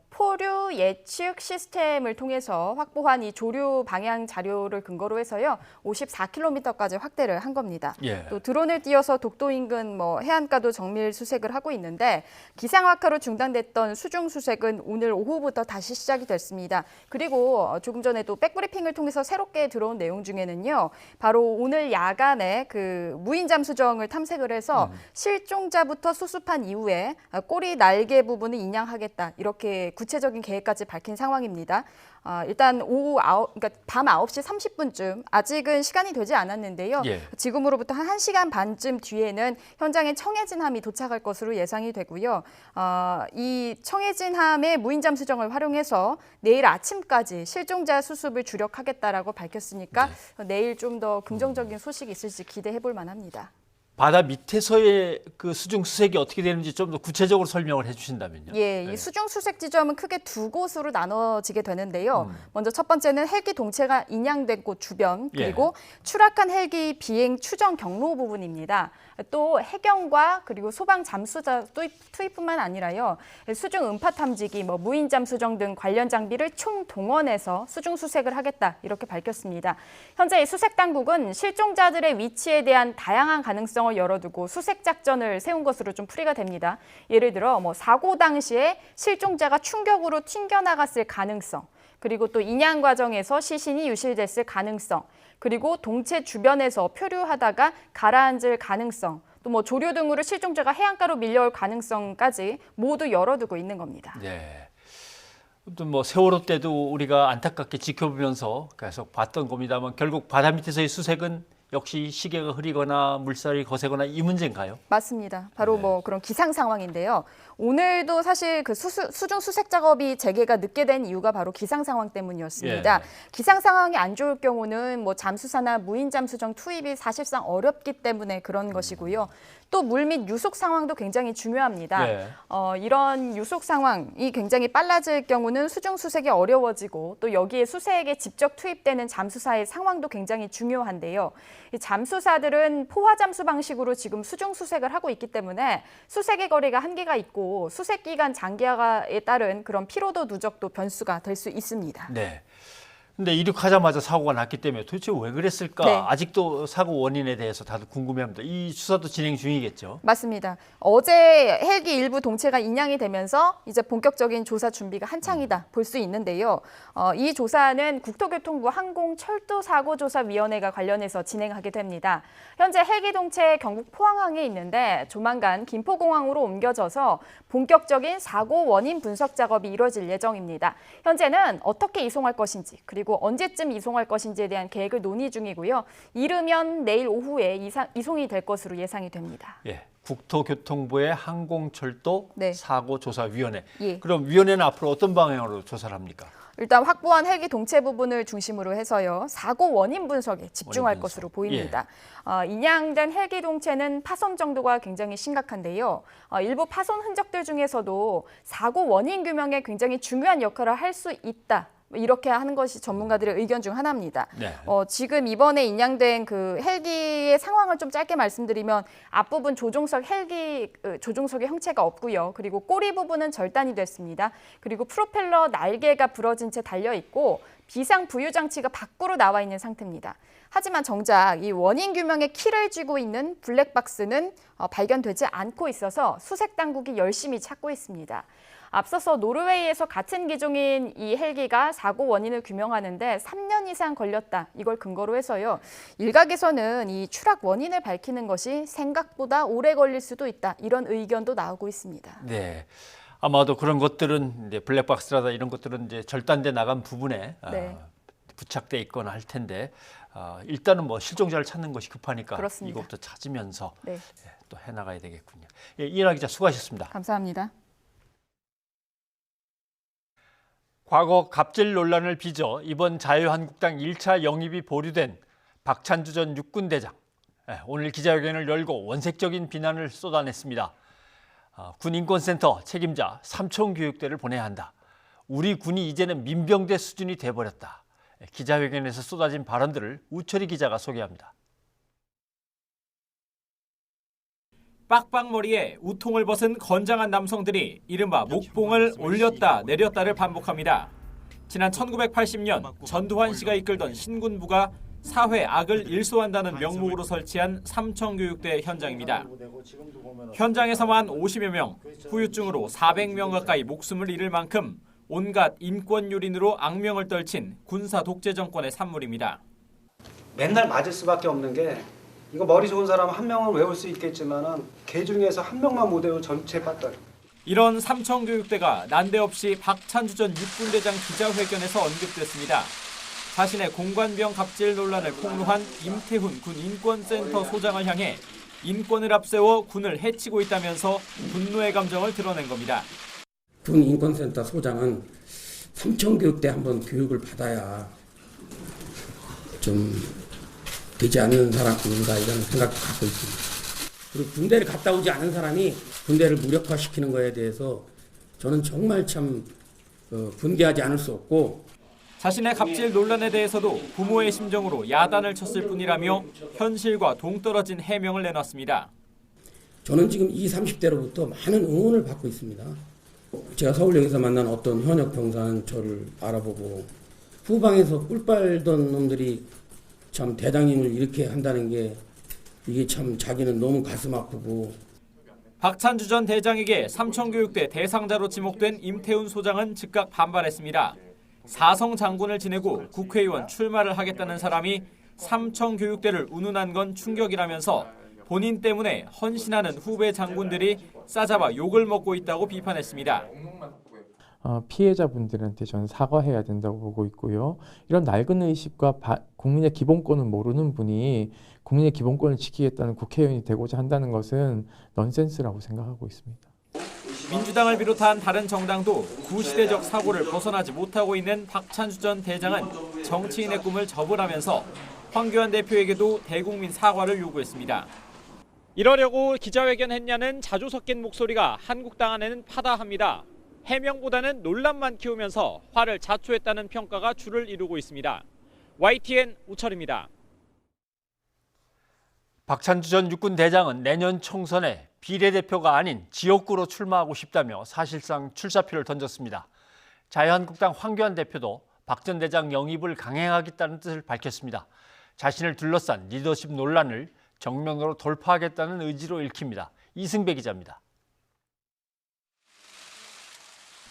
포류 예측 시스템을 통해서 확보한 이 조류 방향 자료를 근거로 해서요. 54km까지 확대를 한 겁니다. 예. 또 드론을 띄워서 독도 인근 해안가도 정밀 수색을 하고 있는데 기상 악화로 중단됐던 수중 수색은 오늘 오후부터 다시 시작이 됐습니다. 그리고 조금 전에 또 백브리핑을 통해서 새롭게 들어온 내용 중에는요. 바로 오늘 야간에 그 무인 잠수정을 탐색을 해서 실종자부터 수습한 이후에 꼬리 날개 부분을 인양하겠다. 이렇게 구체적인 계획까지 밝힌 상황입니다. 일단 그러니까 밤 9시 30분쯤 아직은 시간이 되지 않았는데요. 예. 지금으로부터 한 1시간 반쯤 뒤에는 현장에 청해진함이 도착할 것으로 예상이 되고요. 이 청해진함의 무인 잠수정을 활용해서 내일 아침까지 실종자 수습을 주력하겠다라고 밝혔으니까 내일 좀 더 긍정적인 소식이 있을지 기대해 볼 만합니다. 바다 밑에서의 그 수중 수색이 어떻게 되는지 좀 더 구체적으로 설명을 해주신다면요. 예, 이 수중 수색 지점은 크게 2곳으로 나눠지게 되는데요. 먼저 첫 번째는 헬기 동체가 인양된 곳 주변, 그리고 추락한 헬기 비행 추정 경로 부분입니다. 또 해경과 그리고 소방 잠수자 투입뿐만 아니라요. 수중 음파 탐지기, 무인 잠수정 등 관련 장비를 총동원해서 수중 수색을 하겠다 이렇게 밝혔습니다. 현재 이 수색 당국은 실종자들의 위치에 대한 다양한 가능성을 열어두고 수색 작전을 세운 것으로 좀 풀이가 됩니다. 예를 들어 사고 당시에 실종자가 충격으로 튕겨나갔을 가능성, 그리고 또 인양 과정에서 시신이 유실됐을 가능성, 그리고 동체 주변에서 표류하다가 가라앉을 가능성, 또 조류 등으로 실종자가 해안가로 밀려올 가능성까지 모두 열어두고 있는 겁니다. 네. 또 세월호 때도 우리가 안타깝게 지켜보면서 계속 봤던 겁니다만 결국 바다 밑에서의 수색은 역시 시계가 흐리거나 물살이 거세거나 이 문제인가요? 맞습니다. 바로 뭐 그런 기상 상황인데요. 오늘도 사실 그 수중 수색 작업이 재개가 늦게 된 이유가 바로 기상 상황 때문이었습니다. 기상 상황이 안 좋을 경우는 뭐 잠수사나 무인 잠수정 투입이 사실상 어렵기 때문에 그런 것이고요. 또 물 및 유속 상황도 굉장히 중요합니다. 이런 유속 상황이 굉장히 빨라질 경우는 수중 수색이 어려워지고 또 여기에 수색에 직접 투입되는 잠수사의 상황도 굉장히 중요한데요. 이 잠수사들은 포화 잠수 방식으로 지금 수중 수색을 하고 있기 때문에 수색의 거리가 한계가 있고 수색 기간 장기화에 따른 그런 피로도 누적도 변수가 될 수 있습니다. 네. 근데 이륙하자마자 사고가 났기 때문에 도대체 왜 그랬을까? 네. 아직도 사고 원인에 대해서 다들 궁금해합니다. 이 수사도 진행 중이겠죠? 맞습니다. 어제 헬기 일부 동체가 인양이 되면서 이제 본격적인 조사 준비가 한창이다 볼 수 있는데요. 이 조사는 국토교통부 항공철도사고조사위원회가 관련해서 진행하게 됩니다. 현재 헬기 동체 경북 포항항에 있는데 조만간 김포공항으로 옮겨져서 본격적인 사고 원인 분석 작업이 이루어질 예정입니다. 현재는 어떻게 이송할 것인지 그리고 언제쯤 이송할 것인지에 대한 계획을 논의 중이고요. 이르면 내일 오후에 이송이 될 것으로 예상이 됩니다. 예, 국토교통부의 항공철도 사고조사위원회. 예. 그럼 위원회는 앞으로 어떤 방향으로 조사를 합니까? 일단 확보한 헬기 동체 부분을 중심으로 해서요. 사고 원인 분석에 집중할 것으로 보입니다. 인양된 헬기 동체는 파손 정도가 굉장히 심각한데요. 일부 파손 흔적들 중에서도 사고 원인 규명에 굉장히 중요한 역할을 할 수 있다. 이렇게 하는 것이 전문가들의 의견 중 하나입니다. 지금 이번에 인양된 그 헬기의 상황을 좀 짧게 말씀드리면 앞부분 조종석의 형체가 없고요. 그리고 꼬리 부분은 절단이 됐습니다. 그리고 프로펠러 날개가 부러진 채 달려 있고 비상 부유 장치가 밖으로 나와 있는 상태입니다. 하지만 정작 이 원인 규명의 키를 쥐고 있는 블랙박스는 발견되지 않고 있어서 수색 당국이 열심히 찾고 있습니다. 앞서서 노르웨이에서 같은 기종인 이 헬기가 사고 원인을 규명하는데 3년 이상 걸렸다. 이걸 근거로 해서요. 일각에서는 이 추락 원인을 밝히는 것이 생각보다 오래 걸릴 수도 있다. 이런 의견도 나오고 있습니다. 네. 아마도 그런 것들은 이제 블랙박스라다 이런 것들은 이제 절단돼 나간 부분에 부착돼 있거나 할 텐데 일단은 뭐 실종자를 찾는 것이 급하니까 그렇습니다. 이것부터 찾으면서 또 해나가야 되겠군요. 예, 이은하 기자 수고하셨습니다. 감사합니다. 과거 갑질 논란을 빚어 이번 자유한국당 1차 영입이 보류된 박찬주 전 육군대장. 오늘 기자회견을 열고 원색적인 비난을 쏟아냈습니다. 군인권센터 책임자 삼청교육대를 보내야 한다. 우리 군이 이제는 민병대 수준이 돼버렸다. 기자회견에서 쏟아진 발언들을 우철희 기자가 소개합니다. 빡빡머리에 우통을 벗은 건장한 남성들이 이른바 목봉을 올렸다 내렸다를 반복합니다. 지난 1980년 전두환 씨가 이끌던 신군부가 사회 악을 일소한다는 명목으로 설치한 삼청교육대 현장입니다. 현장에서만 50여 명, 후유증으로 400명 가까이 목숨을 잃을 만큼 온갖 인권유린으로 악명을 떨친 군사 독재 정권의 산물입니다. 맨날 맞을 수밖에 없는 게 이거 머리 좋은 사람 한 명은 외울 수 있겠지만은 개 중에서 한 명만 못 외우고 전체 빠따. 이런 삼청교육대가 난데없이 박찬주 전 육군대장 기자회견에서 언급됐습니다. 자신의 공관병 갑질 논란을 폭로한 임태훈 군 인권센터 소장을 향해 인권을 앞세워 군을 해치고 있다면서 분노의 감정을 드러낸 겁니다. 군 인권센터 소장은 삼청교육대 한번 교육을 받아야 좀 되지 않는 사람인가 이런 생각도 갖고 있습니다. 그리고 군대를 갔다 오지 않은 사람이 군대를 무력화시키는 거에 대해서 저는 정말 참 분개하지 않을 수 없고 자신의 갑질 논란에 대해서도 부모의 심정으로 야단을 쳤을 뿐이라며 현실과 동떨어진 해명을 내놨습니다. 저는 지금 20, 30대로부터 많은 응원을 받고 있습니다. 제가 서울역에서 만난 어떤 현역 병사는 저를 알아보고 후방에서 꿀 빨던 놈들이 참 대장님을 이렇게 한다는 게 이게 참 자기는 너무 가슴 아프고. 박찬주 전 대장에게 삼청교육대 대상자로 지목된 임태훈 소장은 즉각 반발했습니다. 사성 장군을 지내고 국회의원 출마를 하겠다는 사람이 삼청교육대를 운운한 건 충격이라면서 본인 때문에 헌신하는 후배 장군들이 싸잡아 욕을 먹고 있다고 비판했습니다. 피해자분들한테 저는 사과해야 된다고 보고 있고요. 이런 낡은 의식과 국민의 기본권을 모르는 분이 국민의 기본권을 지키겠다는 국회의원이 되고자 한다는 것은 넌센스라고 생각하고 있습니다. 민주당을 비롯한 다른 정당도 구시대적 사고를 벗어나지 못하고 있는 박찬주 전 대장은 정치인의 꿈을 접으라면서 황교안 대표에게도 대국민 사과를 요구했습니다. 이러려고 기자회견했냐는 자주 섞인 목소리가 한국당 안에는 파다합니다. 해명보다는 논란만 키우면서 화를 자초했다는 평가가 주를 이루고 있습니다. YTN 우철입니다. 박찬주 전 육군 대장은 내년 총선에 비례대표가 아닌 지역구로 출마하고 싶다며 사실상 출사표를 던졌습니다. 자유한국당 황교안 대표도 박 전 대장 영입을 강행하겠다는 뜻을 밝혔습니다. 자신을 둘러싼 리더십 논란을 정면으로 돌파하겠다는 의지로 읽힙니다. 이승배 기자입니다.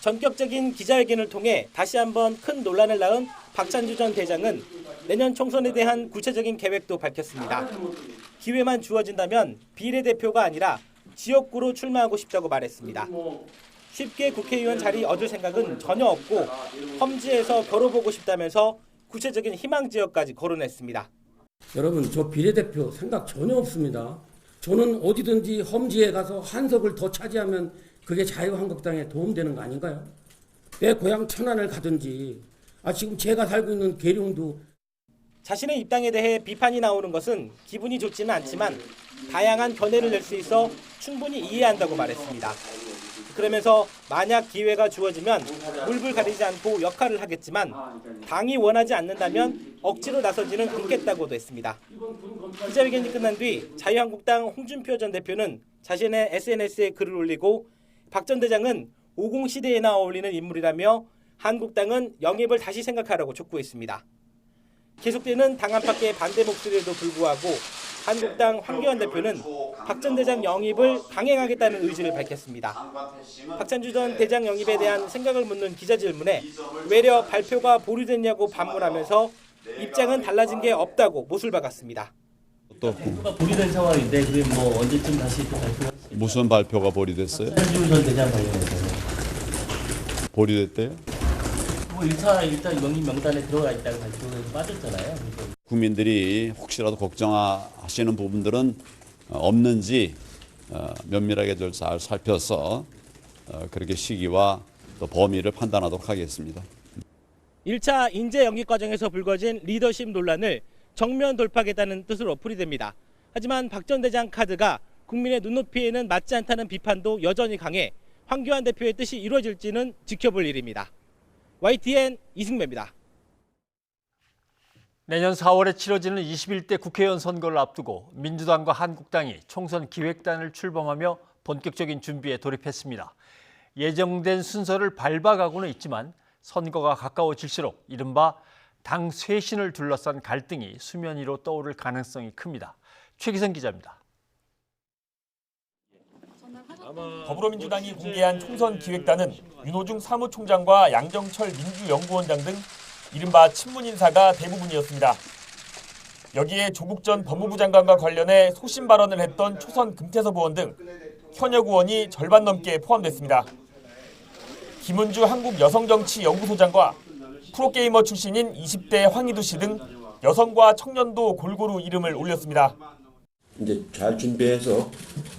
전격적인 기자회견을 통해 다시 한번 큰 논란을 낳은 박찬주 전 대장은 내년 총선에 대한 구체적인 계획도 밝혔습니다. 기회만 주어진다면 비례대표가 아니라 지역구로 출마하고 싶다고 말했습니다. 쉽게 국회의원 자리 얻을 생각은 전혀 없고 험지에서 걸어보고 싶다면서 구체적인 희망 지역까지 거론했습니다. 여러분, 저 비례대표 생각 전혀 없습니다. 저는 어디든지 험지에 가서 한석을 더 차지하면 그게 자유한국당에 도움되는 거 아닌가요? 내 고향 천안을 가든지 지금 제가 살고 있는 계룡도. 자신의 입당에 대해 비판이 나오는 것은 기분이 좋지는 않지만 다양한 견해를 낼 수 있어 충분히 이해한다고 말했습니다. 그러면서 만약 기회가 주어지면 물불 가리지 않고 역할을 하겠지만 당이 원하지 않는다면 억지로 나서지는 않겠다고도 했습니다. 기자회견이 끝난 뒤 자유한국당 홍준표 전 대표는 자신의 SNS에 글을 올리고 박 전 대장은 50 시대에나 어울리는 인물이라며 한국당은 영입을 다시 생각하라고 촉구했습니다. 계속되는 당 안팎의 반대 목소리에도 불구하고 한국당 황교안 대표는 박 전 대장 영입을 강행하겠다는 의지를 밝혔습니다. 박찬주 전 대장 영입에 대한 생각을 묻는 기자 질문에 외려 발표가 보류됐냐고 반문하면서 입장은 달라진 게 없다고 못을 박았습니다. 발표가 보류된 상황인데 그게 뭐 언제쯤 다시 또 발표가 무슨 발표가 보류됐어요? 박찬주 전 대장 관련해서 보류됐대요? 뭐 1차 영입 명단에 들어가 있다고 발표가 빠졌잖아요. 국민들이 혹시라도 걱정하시는 부분들은 없는지 면밀하게 잘 살펴서 그렇게 시기와 또 범위를 판단하도록 하겠습니다. 1차 인재 영입 과정에서 불거진 리더십 논란을 정면 돌파하겠다는 뜻으로 풀이됩니다. 하지만 박 전 대장 카드가 국민의 눈높이에는 맞지 않다는 비판도 여전히 강해 황교안 대표의 뜻이 이루어질지는 지켜볼 일입니다. YTN 이승배입니다. 내년 4월에 치러지는 21대 국회의원 선거를 앞두고 민주당과 한국당이 총선 기획단을 출범하며 본격적인 준비에 돌입했습니다. 예정된 순서를 밟아가고는 있지만 선거가 가까워질수록 이른바 당 쇄신을 둘러싼 갈등이 수면 위로 떠오를 가능성이 큽니다. 최기성 기자입니다. 더불어민주당이 공개한 총선 기획단은 윤호중 사무총장과 양정철 민주연구원장 등 이른바 친문 인사가 대부분이었습니다. 여기에 조국 전 법무부 장관과 관련해 소신 발언을 했던 초선 금태섭 의원 등 현역 의원이 절반 넘게 포함됐습니다. 김은주 한국여성정치연구소장과 프로게이머 출신인 20대 황희두 씨 등 여성과 청년도 골고루 이름을 올렸습니다. 이제 잘 준비해서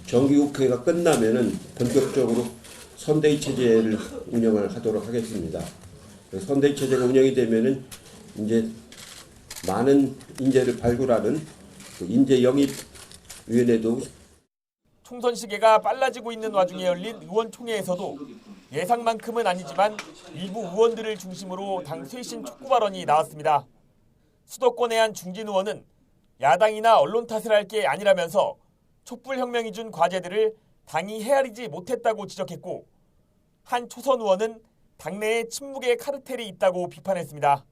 정기국회가 끝나면은 본격적으로 선대위 체제를 운영을 하도록 하겠습니다. 선대위 체제가 운영이 되면은 이제 많은 인재를 발굴하는 인재 영입위원회도. 총선 시기가 빨라지고 있는 와중에 열린 의원총회에서도 예상만큼은 아니지만 일부 의원들을 중심으로 당 쇄신 촉구 발언이 나왔습니다. 수도권의 한 중진 의원은 야당이나 언론 탓을 할 게 아니라면서 촛불혁명이 준 과제들을 당이 헤아리지 못했다고 지적했고, 한 초선 의원은 당내에 침묵의 카르텔이 있다고 비판했습니다.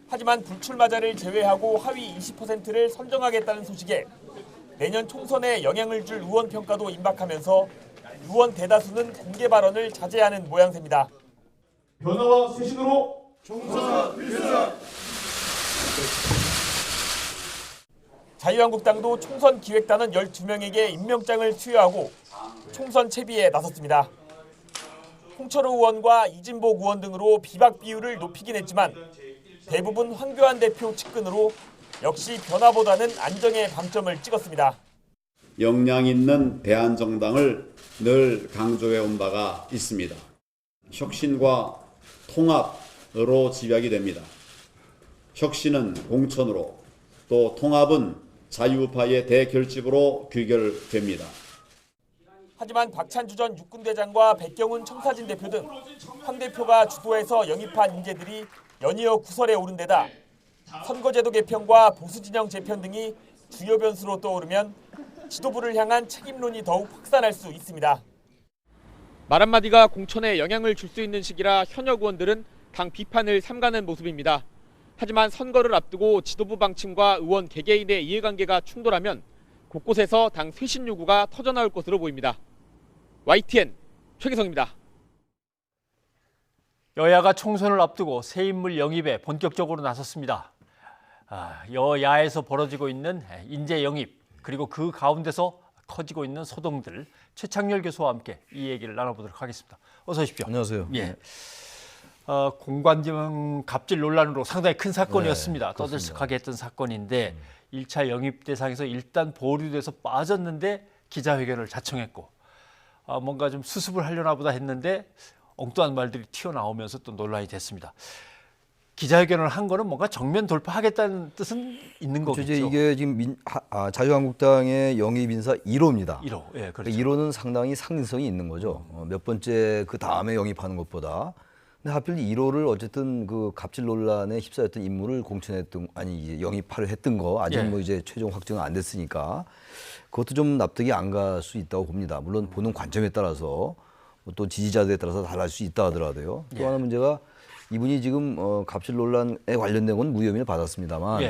하지만 불출마자를 제외하고 하위 20%를 선정하겠다는 소식에 내년 총선에 영향을 줄 의원 평가도 임박하면서 의원 대다수는 공개 발언을 자제하는 모양새입니다. 변화와 쇄신으로 총선 필사. 자유한국당도 총선 기획단원 12명에게 임명장을 수여하고 총선 채비에 나섰습니다. 홍철호 의원과 이진복 의원 등으로 비박 비율을 높이긴 했지만 대부분 황교안 대표 측근으로 역시 변화보다는 안정에 방점을 찍었습니다. 역량 있는 대한정당을 늘 강조해 온 바가 있습니다. 혁신과 통합으로 집약이 됩니다. 혁신은 공천으로, 또 통합은 자유우파의 대결집으로 귀결됩니다. 하지만 박찬주 전 육군대장과 백경훈 청사진 대표 등 황 대표가 주도해서 영입한 인재들이 연이어 구설에 오른 데다 선거제도 개편과 보수진영 재편 등이 주요 변수로 떠오르면 지도부를 향한 책임론이 더욱 확산할 수 있습니다. 말 한마디가 공천에 영향을 줄 수 있는 시기라 현역 의원들은 당 비판을 삼가는 모습입니다. 하지만 선거를 앞두고 지도부 방침과 의원 개개인의 이해관계가 충돌하면 곳곳에서 당 쇄신 요구가 터져나올 것으로 보입니다. YTN 최기성입니다. 여야가 총선을 앞두고 새 인물 영입에 본격적으로 나섰습니다. 여야에서 벌어지고 있는 인재 영입, 그리고 그 가운데서 커지고 있는 소동들, 최창렬 교수와 함께 이 얘기를 나눠보도록 하겠습니다. 어서 오십시오. 안녕하세요. 예. 공관경 갑질 논란으로 상당히 큰 사건이었습니다. 네, 떠들썩하게 했던 사건인데 1차 영입 대상에서 일단 보류돼서 빠졌는데 기자회견을 자청했고 뭔가 좀 수습을 하려나 보다 했는데 엉뚱한 말들이 튀어나오면서 또 논란이 됐습니다. 기자회견을 한 거는 뭔가 정면 돌파하겠다는 뜻은 있는 거겠죠. 이제 이게 지금 자유한국당의 영입 인사 1호입니다. 1호. 예, 그렇죠. 1호는 상당히 상징성이 있는 거죠. 몇 번째 그 다음에 영입하는 것보다. 근데 하필 1호를 어쨌든 그 갑질 논란에 휩싸였던 인물을 공천했던, 아니 영입하려 했던 거 아직 뭐 이제 최종 확정은 안 됐으니까 그것도 좀 납득이 안 갈 수 있다고 봅니다. 물론 보는 관점에 따라서 또 지지자들에 따라서 달라질 수 있다 하더라도요. 또 하나 문제가 이분이 지금 갑질 논란에 관련된 건 무혐의를 받았습니다만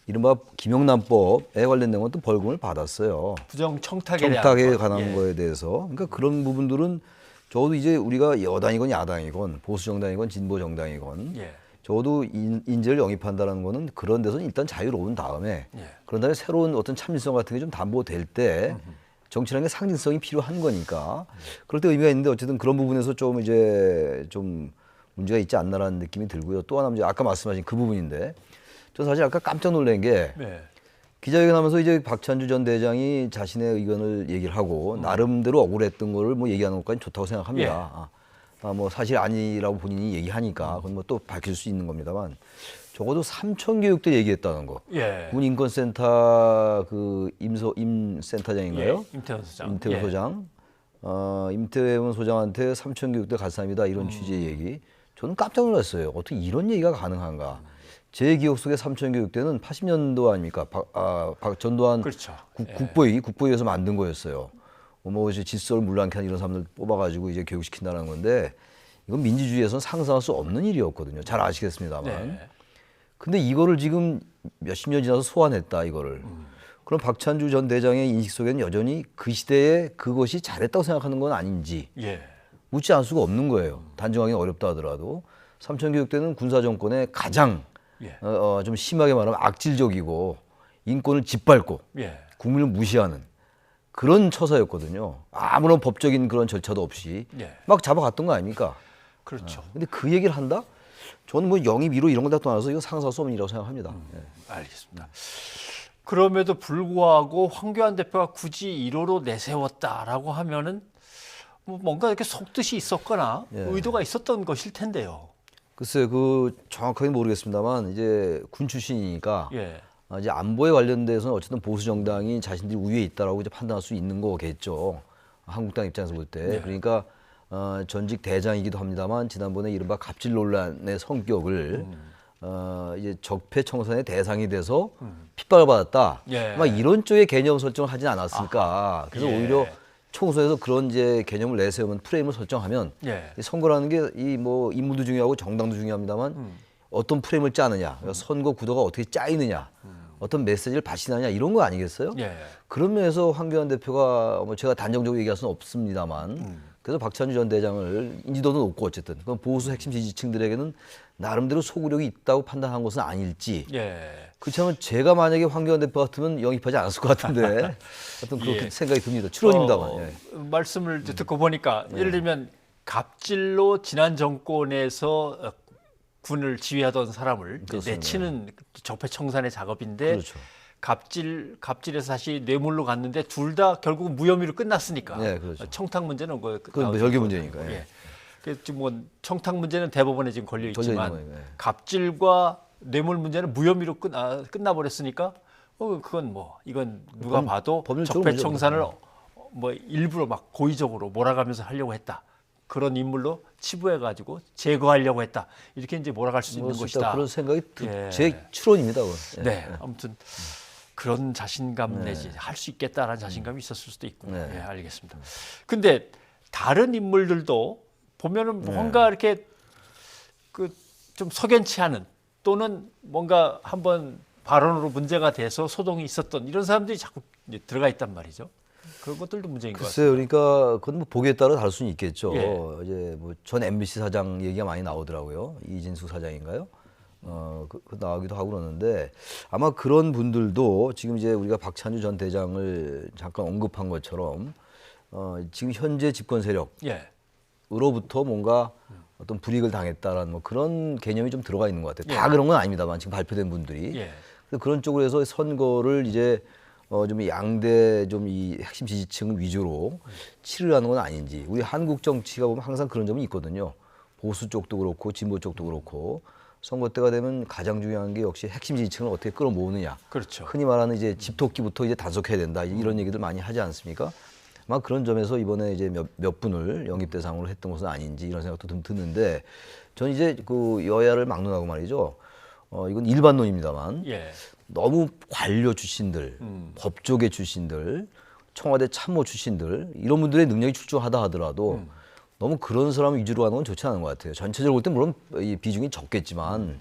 이른바 김영란법에 관련된 건 또 벌금을 받았어요. 부정 청탁에 관한 거에 대해서. 그러니까 그런 부분들은 적어도 이제 우리가 여당이건 야당이건 보수 정당이건 진보 정당이건 적어도 인재를 영입한다는 거는 그런 데서는 일단 자유로운 다음에 그런 다음에 새로운 어떤 참신성 같은 게 좀 담보될 때 정치라는 게 상징성이 필요한 거니까 그럴 때 의미가 있는데 어쨌든 그런 부분에서 좀 이제 좀 문제가 있지 않나라는 느낌이 들고요. 또 하나 이제 아까 말씀하신 그 부분인데 저 사실 아까 깜짝 놀란 게 기자회견하면서 이제 박찬주 전 대장이 자신의 의견을 얘기를 하고 나름대로 억울했던 거를 뭐 얘기하는 것까지 좋다고 생각합니다. 뭐 사실 아니라고 본인이 얘기하니까 그건 뭐 또 밝힐 수 있는 겁니다만 적어도 삼천교육 때 얘기했다는 거. 군인권센터 그 임 센터장인가요? 임태원 소장. 임태원 소장. 임태원 소장한테 삼천교육 때 갈사합니다 이런 취지의 얘기. 저는 깜짝 놀랐어요. 어떻게 이런 얘기가 가능한가? 제 기억 속에 삼천교육 때는 80년도 아닙니까? 전두환 그렇죠. 국보위에서 만든 거였어요. 뭐 이제 질서를 물랑케 한 이런 사람들 뽑아가지고 이제 교육시킨다는 건데 이건 민주주의에서는 상상할 수 없는 일이었거든요. 잘 아시겠습니다만. 근데 이거를 지금 몇십 년 지나서 소환했다 이거를. 그럼 박찬주 전 대장의 인식 속에는 여전히 그 시대에 그것이 잘했다고 생각하는 건 아닌지 묻지 않을 수가 없는 거예요. 단정하기는 어렵다 하더라도. 삼천교육 때는 군사정권의 가장 좀 심하게 말하면 악질적이고 인권을 짓밟고 국민을 무시하는 그런 처사였거든요. 아무런 법적인 그런 절차도 없이 막 잡아갔던 거 아닙니까? 그렇죠. 근데 그 얘기를 한다? 저는 뭐 영입 1호 이런 걸 다 떠나서 이거 상상할 수 없는 일이라고 생각합니다. 알겠습니다. 그럼에도 불구하고 황교안 대표가 굳이 1호로 내세웠다라고 하면은 뭐 뭔가 이렇게 속뜻이 있었거나 의도가 있었던 것일 텐데요. 글쎄요, 그 정확하게 모르겠습니다만 이제 군 출신이니까 이제 안보에 관련돼서는 어쨌든 보수 정당이 자신들이 우위에 있다라고 이제 판단할 수 있는 거겠죠. 한국당 입장에서 볼 때. 그러니까 전직 대장이기도 합니다만 지난번에 이른바 갑질 논란의 성격을 이제 적폐청산의 대상이 돼서 핍박을 받았다. 아마 이런 쪽의 개념 설정을 하진 않았을까. 그래서 오히려 총선에서 그런 이제 개념을 내세우면 프레임을 설정하면 선거라는 게 이 뭐 인물도 중요하고 정당도 중요합니다만 어떤 프레임을 짜느냐, 선거 구도가 어떻게 짜이느냐, 어떤 메시지를 발신하냐 이런 거 아니겠어요? 그런 면에서 황교안 대표가 뭐 제가 단정적으로 얘기할 수는 없습니다만 그래서 박찬주 전 대장을 인지도도 높고 어쨌든 그건 보수 핵심 지지층들에게는 나름대로 소구력이 있다고 판단한 것은 아닐지. 그렇지만 제가 만약에 황교안 대표 같으면 영입하지 않았을 것 같은데 어떤 그렇게 생각이 듭니다. 추론입니다만. 말씀을 듣고 보니까 예를 들면 갑질로 지난 정권에서 군을 지휘하던 사람을 그렇습니다. 내치는 적폐청산의 작업인데 그렇죠. 갑질에서 다시 뇌물로 갔는데 둘 다 결국 무혐의로 끝났으니까. 네, 그렇죠. 청탁 문제는 그건 별개 문제니까. 예. 그래서 지금 뭐 청탁 문제는 대법원에 지금 걸려 있지만 거예요, 예. 갑질과 뇌물 문제는 무혐의로 끝나버렸으니까 그건 뭐 이건 누가 봐도 적폐청산을 뭐 일부러 막 고의적으로 몰아가면서 하려고 했다. 그런 인물로 치부해가지고 제거하려고 했다. 이렇게 이제 몰아갈 수 있는 것이다. 그런 생각이 제 추론입니다. 그건. 네, 아무튼 그런 자신감 내지 할 수 있겠다라는 자신감이 있었을 수도 있고. 네, 알겠습니다. 근데 다른 인물들도 보면은 뭔가 이렇게 그 좀 석연치 않은 또는 뭔가 한번 발언으로 문제가 돼서 소동이 있었던 이런 사람들이 자꾸 이제 들어가 있단 말이죠. 그런 것들도 문제인 것 같아요. 글쎄요, 그러니까 그건 뭐 보기에 따라 다를 수는 있겠죠. 예. 이제 뭐 전 MBC 사장 얘기가 많이 나오더라고요. 이진숙 사장인가요? 그 나오기도 하고 그러는데 아마 그런 분들도 지금 이제 우리가 박찬주 전 대장을 잠깐 언급한 것처럼 지금 현재 집권 세력으로부터 뭔가 어떤 불이익을 당했다라는 뭐 그런 개념이 좀 들어가 있는 것 같아요. 다 그런 건 아닙니다만 지금 발표된 분들이 그래서 그런 쪽으로 해서 선거를 이제 좀 양대 좀 이 핵심 지지층 위주로 치르라는 건 아닌지 우리 한국 정치가 보면 항상 그런 점이 있거든요. 보수 쪽도 그렇고 진보 쪽도 그렇고 선거 때가 되면 가장 중요한 게 역시 핵심 지지층을 어떻게 끌어모으느냐. 그렇죠. 흔히 말하는 이제 집토끼부터 이제 단속해야 된다 이런 얘기들 많이 하지 않습니까? 아마 그런 점에서 이번에 이제 몇 분을 영입 대상으로 했던 것은 아닌지 이런 생각도 좀 드는데 저는 이제 그 여야를 막론하고 말이죠. 이건 일반론입니다만 너무 관료 출신들, 법조계 출신들, 청와대 참모 출신들 이런 분들의 능력이 출중하다 하더라도 너무 그런 사람 위주로 하는 건 좋지 않은 것 같아요. 전체적으로 볼 때 물론 이 비중이 적겠지만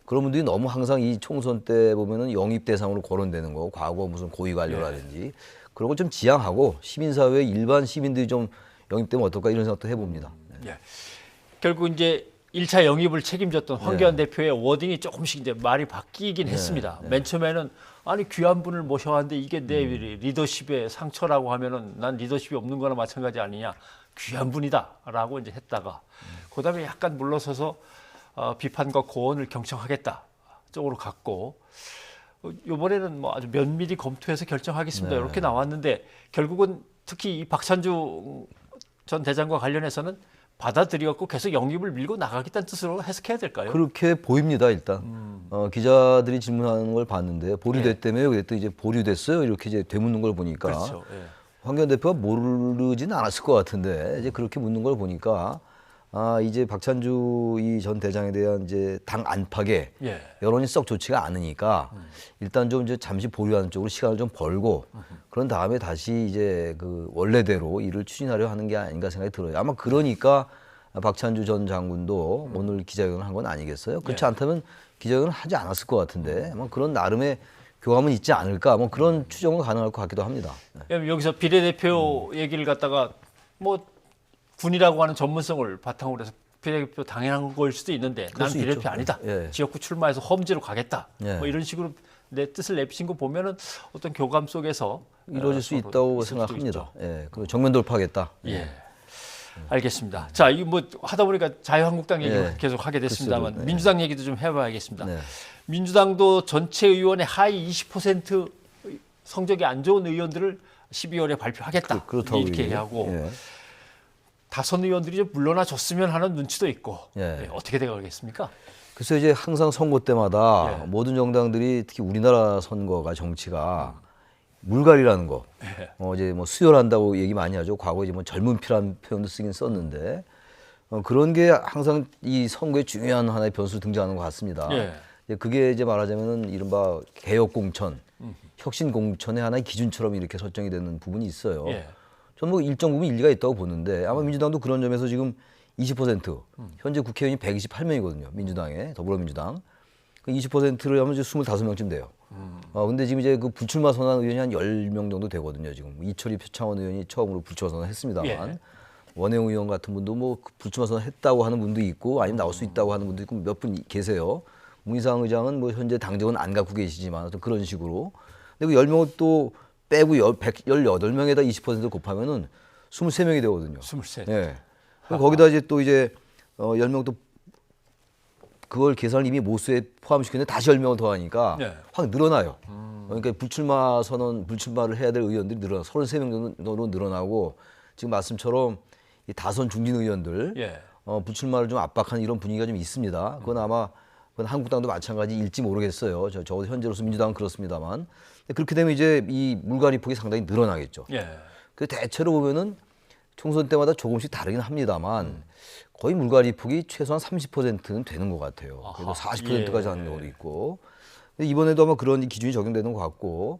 그런 분들이 너무 항상 이 총선 때 보면은 영입 대상으로 거론되는 거, 과거 무슨 고위 관료라든지 그런 걸 좀 지양하고 시민사회 일반 시민들이 좀 영입되면 어떨까 이런 생각도 해봅니다. 예. 결국 이제 1차 영입을 책임졌던 황교안 대표의 워딩이 조금씩 이제 말이 바뀌긴 했습니다. 맨 처음에는 아니 귀한 분을 모셔왔는데 이게 내 리더십의 상처라고 하면은 난 리더십이 없는 거나 마찬가지 아니냐. 귀한 분이다라고 이제 했다가 그다음에 약간 물러서서 비판과 고언을 경청하겠다 쪽으로 갔고 이번에는 뭐 아주 면밀히 검토해서 결정하겠습니다. 이렇게 나왔는데 결국은 특히 이 박찬주 전 대장과 관련해서는 받아들였고 계속 영입을 밀고 나가겠다는 뜻으로 해석해야 될까요? 그렇게 보입니다 일단. 기자들이 질문하는 걸 봤는데 보류됐다며요. 그랬더니 이제 보류됐어요. 이렇게 이제 되묻는 걸 보니까 그렇죠. 황교안 대표가 모르지는 않았을 것 같은데 이제 그렇게 묻는 걸 보니까 이제 박찬주 이 전 대장에 대한 이제 당 안팎에 여론이 썩 좋지가 않으니까 일단 좀 이제 잠시 보류하는 쪽으로 시간을 좀 벌고 그런 다음에 다시 이제 그 원래대로 일을 추진하려 하는 게 아닌가 생각이 들어요. 아마 그러니까 박찬주 전 장군도 오늘 기자회견을 한 건 아니겠어요? 그렇지 않다면 기자회견을 하지 않았을 것 같은데 아마 그런 나름의 교감은 있지 않을까? 뭐 그런 추정은 가능할 것 같기도 합니다. 여기서 비례대표 얘기를 갖다가 뭐 군이라고 하는 전문성을 바탕으로 해서 비례대표 당연한 걸 수도 있는데 난 비례대표 있죠. 아니다. 지역구 출마해서 험지로 가겠다. 뭐 이런 식으로 내 뜻을 내비친 거 보면은 어떤 교감 속에서 이루어질 수 있다고 생각합니다. 그리고 정면 돌파하겠다. 알겠습니다. 자, 이거 뭐 하다 보니까 자유한국당 얘기를 계속 하게 됐습니다만 민주당 얘기도 좀 해봐야겠습니다. 민주당도 전체 의원의 하위 20% 성적이 안 좋은 의원들을 12월에 발표하겠다. 이렇게 얘기하고 다선 의원들이 좀 물러나 줬으면 하는 눈치도 있고 어떻게 돼가겠습니까? 글쎄 이제 항상 선거 때마다 모든 정당들이 특히 우리나라 선거가 정치가 물갈이라는 거, 이제 뭐 수혈한다고 얘기 많이 하죠. 과거에 이제 뭐 젊은 피라는 표현도 쓰긴 썼는데 그런 게 항상 이 선거에 중요한 하나의 변수 등장하는 것 같습니다. 그게 이제 말하자면은 이른바 개혁 공천, 혁신 공천의 하나의 기준처럼 이렇게 설정이 되는 부분이 있어요. 저는 뭐 일정 부분 일리가 있다고 보는데 아마 민주당도 그런 점에서 지금 20% 현재 국회의원이 128명이거든요. 민주당에 더불어민주당 20%를 하면 이제 25명쯤 돼요. 근데 지금 이제 그 불출마 선언한 의원이 한 10명 정도 되거든요. 지금 이철희 표창원 의원이 처음으로 불출마 선언했습니다만 원혜영 의원 같은 분도 뭐 불출마 선언했다고 하는 분도 있고 아니면 나올 수 있다고 하는 분도 있고 몇 분 계세요. 문희상 의장은 뭐 현재 당적은 안 갖고 계시지만 어떤 그런 식으로. 근데 그 10명을 또 빼고 18명에다 20% 곱하면은 23명이 되거든요. 23. 거기다 이제 또 이제 10명 또 그걸 계산을 이미 모수에 포함시켰는데 다시 10명을 더하니까 네. 확 늘어나요. 그러니까 불출마를 해야 될 의원들이 33명 정도로 늘어나고 지금 말씀처럼 이 다선 중진 의원들 예. 불출마를 좀 압박하는 이런 분위기가 좀 있습니다. 그건 아마 한국당도 마찬가지일지 모르겠어요. 적어도 현재로서 민주당은 그렇습니다만 그렇게 되면 이제 이 물갈이 폭이 상당히 늘어나겠죠. 예. 그 대체로 보면은 총선 때마다 조금씩 다르긴 합니다만 거의 물갈이 폭이 최소한 30%는 되는 것 같아요. 그래도 40%까지 하는 경우도 있고. 근데 이번에도 아마 그런 기준이 적용되는 것 같고.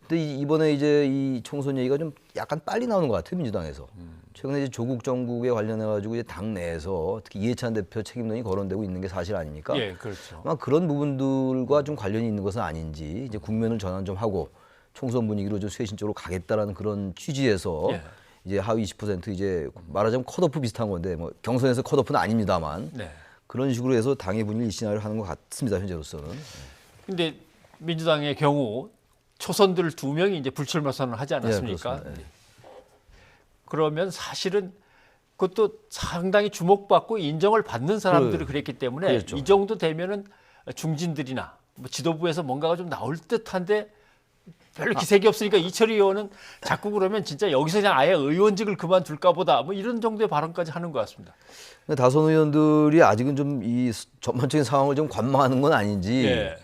근데 이번에 이제 이 총선 얘기가 좀 약간 빨리 나오는 것 같아요, 민주당에서. 최근에 이제 조국 정국에 관련해 가지고 이제 당 내에서 특히 이해찬 대표 책임론이 거론되고 있는 게 사실 아닙니까? 예, 그렇죠. 아마 그런 부분들과 좀 관련이 있는 것은 아닌지 이제 국면을 전환 좀 하고 총선 분위기로 좀 쇄신 쪽으로 가겠다라는 그런 취지에서 예. 이제 하위 20% 이제 말하자면 컷오프 비슷한 건데 뭐 경선에서 컷오프는 아닙니다만 네. 그런 식으로 해서 당의 분위기를 일신하려 하는 것 같습니다, 현재로서는. 근데 민주당의 경우 초선들 2명이 이제 불출마 선언을 하지 않았습니까? 네, 그렇습니다. 그러면 사실은 그것도 상당히 주목받고 인정을 받는 사람들이 그랬기 때문에 그렇죠. 이 정도 되면은 중진들이나 뭐 지도부에서 뭔가가 좀 나올 듯한데 별로 기색이 없으니까 이철희 의원은 자꾸 그러면 진짜 여기서 그냥 아예 의원직을 그만둘까 보다 뭐 이런 정도의 발언까지 하는 것 같습니다. 근데 다선 의원들이 아직은 좀 이 전반적인 상황을 좀 관망하는 건 아닌지 예.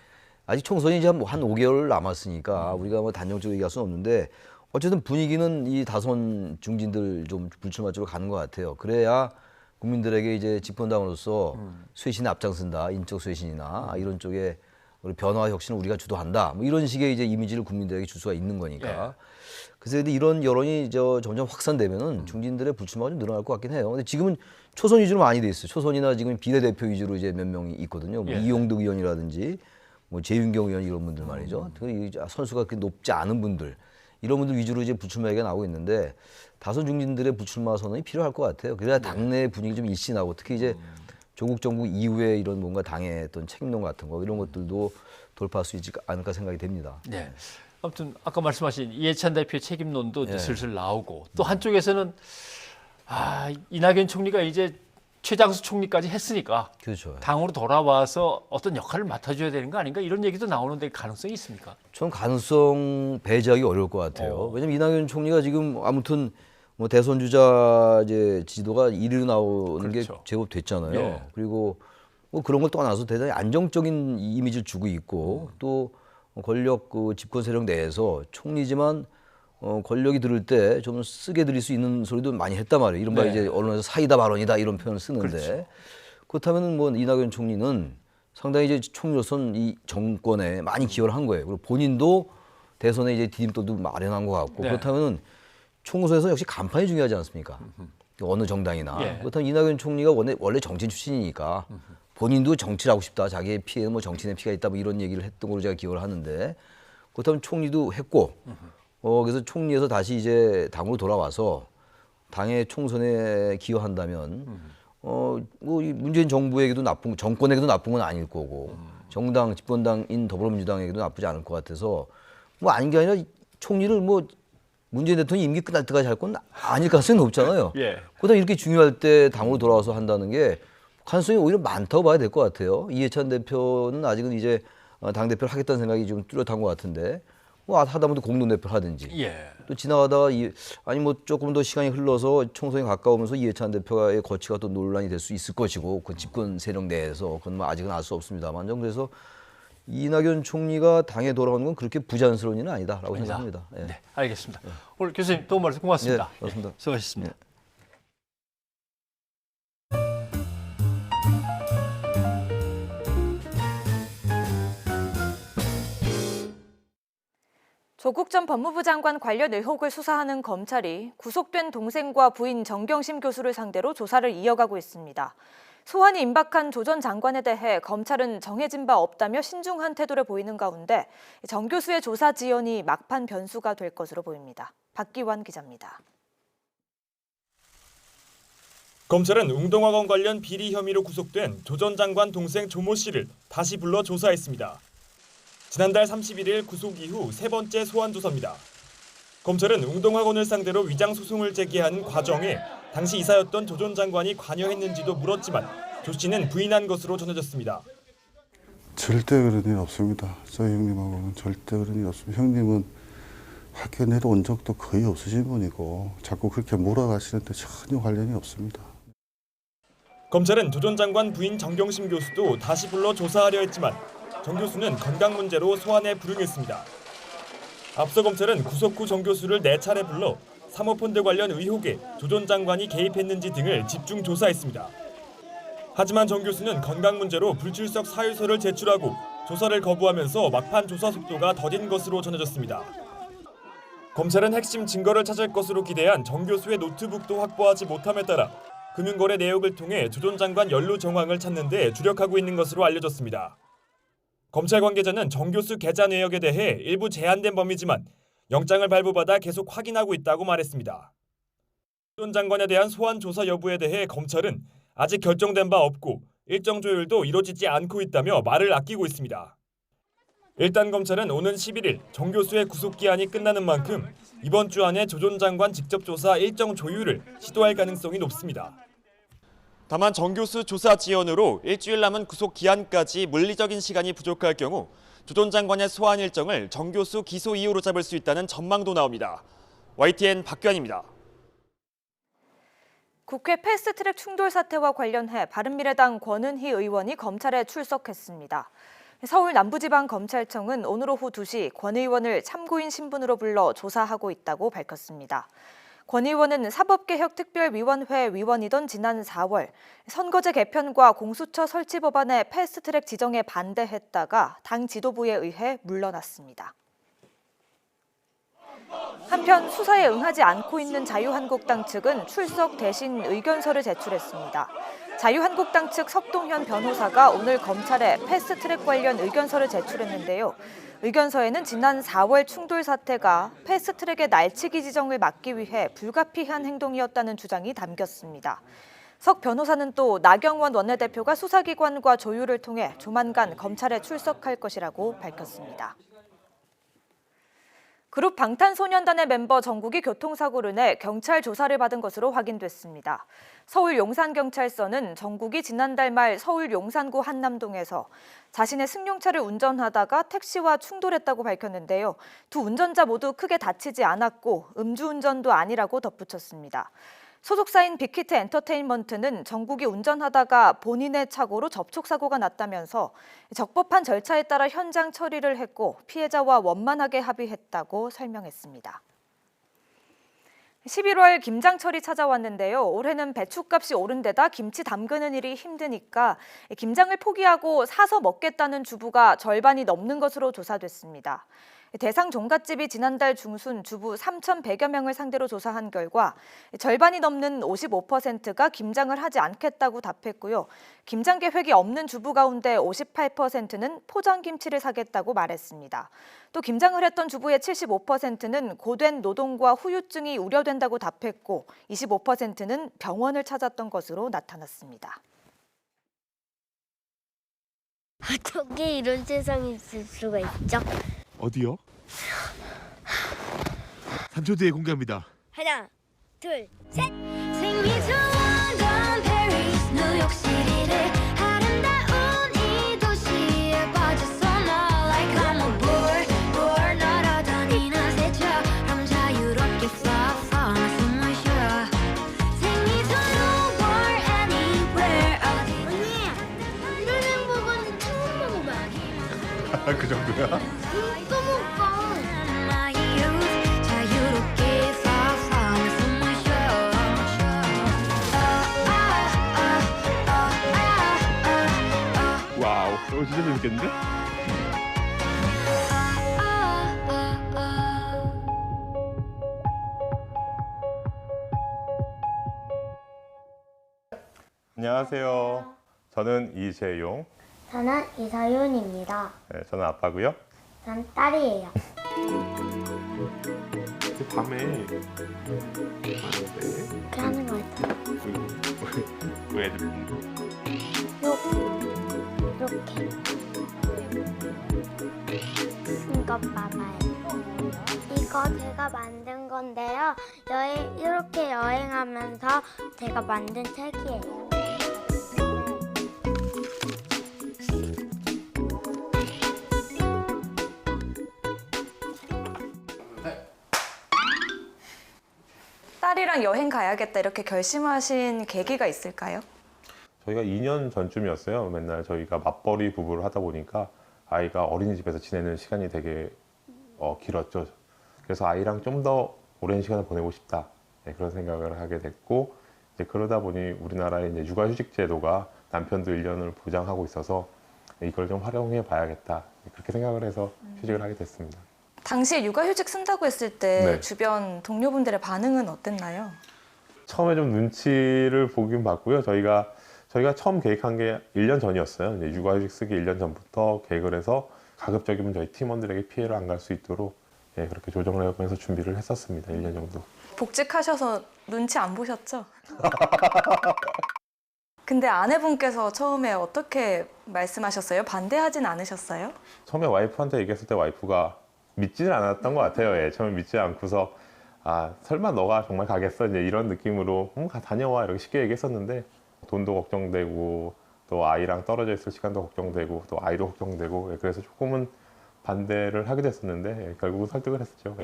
아직 총선이 이제 한 5개월 남았으니까 우리가 뭐 단정적으로 얘기할 수는 없는데 어쨌든 분위기는 이 다선 중진들 좀 불출마 쪽으로 가는 것 같아요. 그래야 국민들에게 이제 집권당으로서 쇄신에 앞장선다, 인적 쇄신이나 이런 쪽에 우리 변화와 혁신을 우리가 주도한다. 뭐 이런 식의 이제 이미지를 국민들에게 줄 수가 있는 거니까. 그래서 이런 여론이 점점 확산되면은 중진들의 불출마가 좀 늘어날 것 같긴 해요. 근데 지금은 초선 위주로 많이 돼 있어요. 초선이나 지금 비례대표 위주로 이제 몇 명이 있거든요. 뭐 이용득 의원이라든지 뭐 재윤경 의원 이런 분들 말이죠. 특히 선수가 그렇게 높지 않은 분들 이런 분들 위주로 이제 불출마 얘기가 나오고 있는데 다선 중진들의 불출마 선언이 필요할 것 같아요. 그래야 당내 분위기 좀 일신하고 특히 이제 조국 정국 이후에 이런 뭔가 당의 어떤 책임론 같은 거 이런 것들도 돌파할 수 있지 않을까 생각이 됩니다. 네. 아무튼 아까 말씀하신 이해찬 대표의 책임론도 이제 슬슬 나오고 또 한쪽에서는 이낙연 총리가 이제 최장수 총리까지 했으니까 그렇죠. 당으로 돌아와서 어떤 역할을 맡아줘야 되는 거 아닌가 이런 얘기도 나오는데 가능성이 있습니까? 전 가능성 배제하기 어려울 것 같아요. 왜냐면 이낙연 총리가 지금 아무튼 뭐 대선 주자 이제 지도가 1위로 나오는 게 제법 됐잖아요. 예. 그리고 뭐 그런 걸 떠나서 대단히 안정적인 이미지를 주고 있고 또 권력 집권 세력 내에서 총리지만 권력이 들을 때 좀 쓰게 들릴 수 있는 소리도 많이 했단 말이에요. 이른바 이제 언론에서 사이다 발언이다 이런 표현을 쓰는데 그렇죠. 그렇다면 뭐 이낙연 총리는 상당히 이제 총리로서는 이 정권에 많이 기여를 한 거예요. 그리고 본인도 대선에 이제 디딤돌도 마련한 것 같고 그렇다면은 총선에서 역시 간판이 중요하지 않습니까? 어느 정당이나. 그렇다면 이낙연 총리가 원래 정치인 출신이니까 본인도 정치를 하고 싶다. 자기의 피해는 뭐 정치인의 피가 있다. 뭐 이런 얘기를 했던 걸로 제가 기억을 하는데 그렇다면 총리도 했고 그래서 총리에서 다시 이제 당으로 돌아와서 당의 총선에 기여한다면 뭐 이 문재인 정부에게도 정권에게도 나쁜 건 아닐 거고 정당 집권당인 더불어민주당에게도 나쁘지 않을 것 같아서 뭐 아닌 게 아니라 총리를 뭐 문재인 대통령이 임기 끝날 때까지 할 건 아닐 가능성이 높잖아요. 그러다 이렇게 중요할 때 당으로 돌아와서 한다는 게 가능성이 오히려 많다고 봐야 될 것 같아요. 이해찬 대표는 아직은 이제 당대표를 하겠다는 생각이 좀 뚜렷한 것 같은데 뭐 하다못해 공동대표를 하든지 또 지나가다가 아니 뭐 조금 더 시간이 흘러서 총선이 가까우면서 이해찬 대표의 거취가 또 논란이 될 수 있을 것이고 그 집권 세력 내에서 그건 뭐 아직은 알 수 없습니다만 그래서 이낙연 총리가 당에 돌아오는 건 그렇게 부자연스러운 일은 아니다라고 생각합니다. 네, 알겠습니다. 오늘 교수님 도움 말씀 고맙습니다. 네, 고맙습니다. 수고하셨습니다. 조국 전 법무부 장관 관련 의혹을 수사하는 검찰이 구속된 동생과 부인 정경심 교수를 상대로 조사를 이어가고 있습니다. 소환이 임박한 조 전 장관에 대해 검찰은 정해진 바 없다며 신중한 태도를 보이는 가운데 정 교수의 조사 지연이 막판 변수가 될 것으로 보입니다. 박기환 기자입니다. 검찰은 웅동학원 관련 비리 혐의로 구속된 조 전 장관 동생 조모 씨를 다시 불러 조사했습니다. 지난달 31일 구속 이후 세 번째 소환 조사입니다. 검찰은 웅동학원을 상대로 위장 소송을 제기한 과정에 당시 이사였던 조 전 장관이 관여했는지도 물었지만 조 씨는 부인한 것으로 전해졌습니다. 절대 그런 일 없습니다. 저희 형님하고는 절대 그런 일 없습니다. 형님은 학교 내려온 적도 거의 없으신 분이고 자꾸 그렇게 몰아가시는데 전혀 관련이 없습니다. 검찰은 조 전 장관 부인 정경심 교수도 다시 불러 조사하려 했지만 정 교수는 건강 문제로 소환에 불응했습니다. 앞서 검찰은 구속 후 정 교수를 4차례 불러 사모펀드 관련 의혹에 조 전 장관이 개입했는지 등을 집중 조사했습니다. 하지만 정 교수는 건강 문제로 불출석 사유서를 제출하고 조사를 거부하면서 막판 조사 속도가 더딘 것으로 전해졌습니다. 검찰은 핵심 증거를 찾을 것으로 기대한 정 교수의 노트북도 확보하지 못함에 따라 금융거래 내역을 통해 조 전 장관 연루 정황을 찾는 데 주력하고 있는 것으로 알려졌습니다. 검찰 관계자는 정 교수 계좌 내역에 대해 일부 제한된 범위지만 영장을 발부받아 계속 확인하고 있다고 말했습니다. 조 전 장관에 대한 소환 조사 여부에 대해 검찰은 아직 결정된 바 없고 일정 조율도 이루어지지 않고 있다며 말을 아끼고 있습니다. 일단 검찰은 오는 11일 정 교수의 구속기한이 끝나는 만큼 이번 주 안에 조 전 장관 직접 조사 일정 조율을 시도할 가능성이 높습니다. 다만 정 교수 조사 지연으로 일주일 남은 구속 기한까지 물리적인 시간이 부족할 경우 조 전 장관의 소환 일정을 정 교수 기소 이후로 잡을 수 있다는 전망도 나옵니다. YTN 박규환입니다. 국회 패스트트랙 충돌 사태와 관련해 바른미래당 권은희 의원이 검찰에 출석했습니다. 서울 남부지방검찰청은 오늘 오후 2시 권 의원을 참고인 신분으로 불러 조사하고 있다고 밝혔습니다. 권 의원은 사법개혁특별위원회 위원이던 지난 4월 선거제 개편과 공수처 설치 법안의 패스트트랙 지정에 반대했다가 당 지도부에 의해 물러났습니다. 한편 수사에 응하지 않고 있는 자유한국당 측은 출석 대신 의견서를 제출했습니다. 자유한국당 측 석동현 변호사가 오늘 검찰에 패스트트랙 관련 의견서를 제출했는데요. 의견서에는 지난 4월 충돌 사태가 패스트트랙의 날치기 지정을 막기 위해 불가피한 행동이었다는 주장이 담겼습니다. 석 변호사는 또 나경원 원내대표가 수사기관과 조율을 통해 조만간 검찰에 출석할 것이라고 밝혔습니다. 그룹 방탄소년단의 멤버 정국이 교통사고로 인해 경찰 조사를 받은 것으로 확인됐습니다. 서울 용산경찰서는 정국이 지난달 말 서울 용산구 한남동에서 자신의 승용차를 운전하다가 택시와 충돌했다고 밝혔는데요. 두 운전자 모두 크게 다치지 않았고 음주운전도 아니라고 덧붙였습니다. 소속사인 빅히트 엔터테인먼트는 정국이 운전하다가 본인의 착오로 접촉사고가 났다면서 적법한 절차에 따라 현장 처리를 했고 피해자와 원만하게 합의했다고 설명했습니다. 11월 김장철이 찾아왔는데요. 올해는 배추값이 오른 데다 김치 담그는 일이 힘드니까 김장을 포기하고 사서 먹겠다는 주부가 절반이 넘는 것으로 조사됐습니다. 대상 종갓집이 지난달 중순 주부 3,100여 명을 상대로 조사한 결과 절반이 넘는 55%가 김장을 하지 않겠다고 답했고요. 김장 계획이 없는 주부 가운데 58%는 포장김치를 사겠다고 말했습니다. 또 김장을 했던 주부의 75%는 고된 노동과 후유증이 우려된다고 답했고 25%는 병원을 찾았던 것으로 나타났습니다. 어떻게 이런 세상이 있을 수가 있죠? 어디요? 3초 뒤에 공개합니다. 하나, 둘, 셋! 생리소원던 페리스 뉴욕시티를 아름다운 이 도시에 빠졌어 나 Like I'm a board 날아다니는 새처럼 자유롭게 fly 나 숨을 쉬어 생리소원 anywhere 언니 이런 행복은 처음 먹어봐. 그 정도야? 와우, 이거 진짜 재밌겠는데? 안녕하세요. 저는 이재용. 저는 이서윤입니다. 네, 저는 아빠고요. 전 딸이에요. 밤에 이렇게 하는 거 있잖아. 왜 애들 이렇게. 이거 봐봐요. 이거 제가 만든 건데요. 이렇게 여행하면서 제가 만든 책이에요. 딸이랑 여행 가야겠다 이렇게 결심하신 계기가 있을까요? 저희가 2년 전쯤이었어요. 맨날 저희가 맞벌이 부부를 하다 보니까 아이가 어린이집에서 지내는 시간이 되게 길었죠. 그래서 아이랑 좀 더 오랜 시간을 보내고 싶다. 네, 그런 생각을 하게 됐고, 이제 그러다 보니 우리나라의 이제 육아휴직 제도가 남편도 1년을 보장하고 있어서 이걸 좀 활용해 봐야겠다. 그렇게 생각을 해서 휴직을 하게 됐습니다. 당시에 육아휴직 쓴다고 했을 때 네. 주변 동료분들의 반응은 어땠나요? 처음에 좀 눈치를 보긴 봤고요. 저희가 처음 계획한 게 1년 전이었어요. 이제 육아휴직 쓰기 1년 전부터 계획을 해서 가급적이면 저희 팀원들에게 피해를 안 갈 수 있도록 그렇게 조정을 해가면서 준비를 했었습니다. 1년 정도. 복직하셔서 눈치 안 보셨죠? 근데 아내분께서 처음에 어떻게 말씀하셨어요? 반대하진 않으셨어요? 처음에 와이프한테 얘기했을 때 와이프가 믿지는 않았던 것 같아요. 처음에 믿지 않고서 설마 너가 정말 가겠어? 이제 이런 느낌으로 다녀와 이렇게 쉽게 얘기했었는데 돈도 걱정되고 또 아이랑 떨어져 있을 시간도 걱정되고 또 아이도 걱정되고 그래서 조금은 반대를 하게 됐었는데 결국은 설득을 했었죠.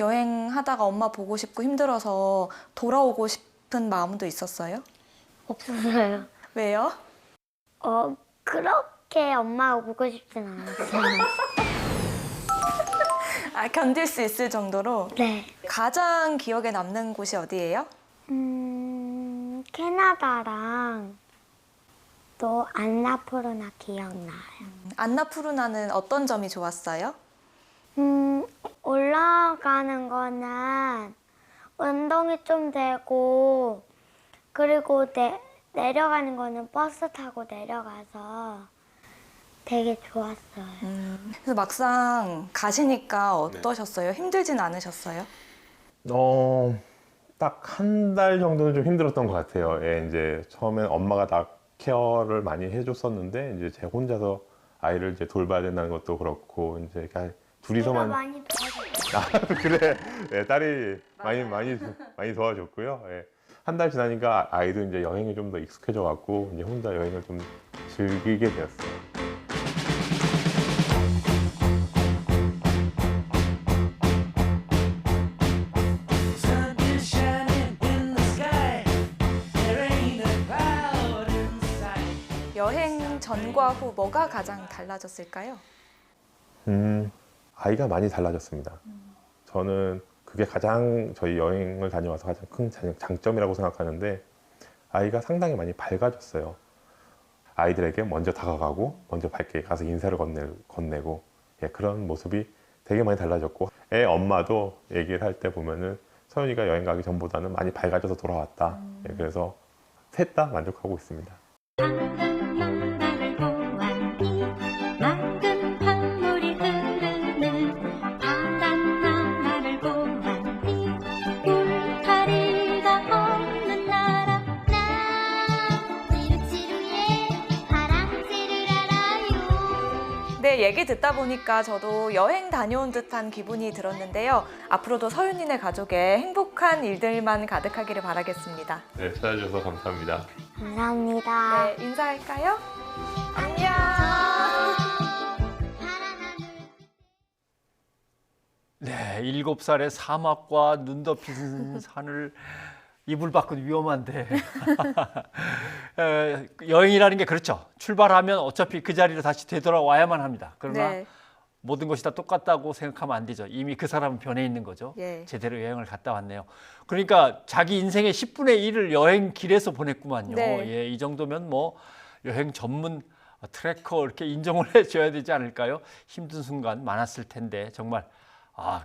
여행하다가 엄마 보고 싶고 힘들어서 돌아오고 싶은 마음도 있었어요? 없었어요. 왜요? 그렇게 엄마가 보고 싶진 않았어요. 견딜 수 있을 정도로? 네. 가장 기억에 남는 곳이 어디예요? 캐나다랑 또 안나푸르나 기억나요. 안나푸르나는 어떤 점이 좋았어요? 올라가는 거는 운동이 좀 되고 그리고 내려가는 거는 버스 타고 내려가서 되게 좋았어요. 그래서 막상 가시니까 어떠셨어요? 힘들진 않으셨어요? 딱 한 달 정도는 좀 힘들었던 것 같아요. 이제 처음엔 엄마가 다 케어를 많이 해줬었는데 이제 제 혼자서 아이를 이제 돌봐야 된다는 것도 그렇고 이제 둘이서만 많이 도와줬어요. 그래. 딸이 많이 도와줬고요. 한 달 지나니까 아이도 이제 여행에 좀 더 익숙해져 갖고 이제 혼자 여행을 좀 즐기게 되었어요. 여행 전과 후 뭐가 가장 달라졌을까요? 아이가 많이 달라졌습니다. 저는 그게 가장 저희 여행을 다녀와서 가장 큰 장점이라고 생각하는데 아이가 상당히 많이 밝아졌어요. 아이들에게 먼저 다가가고 먼저 밝게 가서 인사를 건네고 그런 모습이 되게 많이 달라졌고 애 엄마도 얘기를 할 때 보면은 서윤이가 여행 가기 전보다는 많이 밝아져서 돌아왔다. 그래서 셋 다 만족하고 있습니다. 네, 얘기 듣다 보니까 저도 여행 다녀온 듯한 기분이 들었는데요. 앞으로도 서윤이네 가족의 행복한 일들만 가득하기를 바라겠습니다. 네, 찾아주셔서 감사합니다. 감사합니다. 네, 인사할까요? 안녕. 네, 7살의 사막과 눈 덮인 산을 이불 밖은 위험한데 여행이라는 게 그렇죠. 출발하면 어차피 그 자리로 다시 되돌아와야만 합니다. 그러나 모든 것이 다 똑같다고 생각하면 안 되죠. 이미 그 사람은 변해 있는 거죠. 제대로 여행을 갔다 왔네요. 그러니까 자기 인생의 10분의 1을 여행 길에서 보냈구만요. 이 정도면 뭐 여행 전문 트래커 이렇게 인정을 해줘야 되지 않을까요? 힘든 순간 많았을 텐데 정말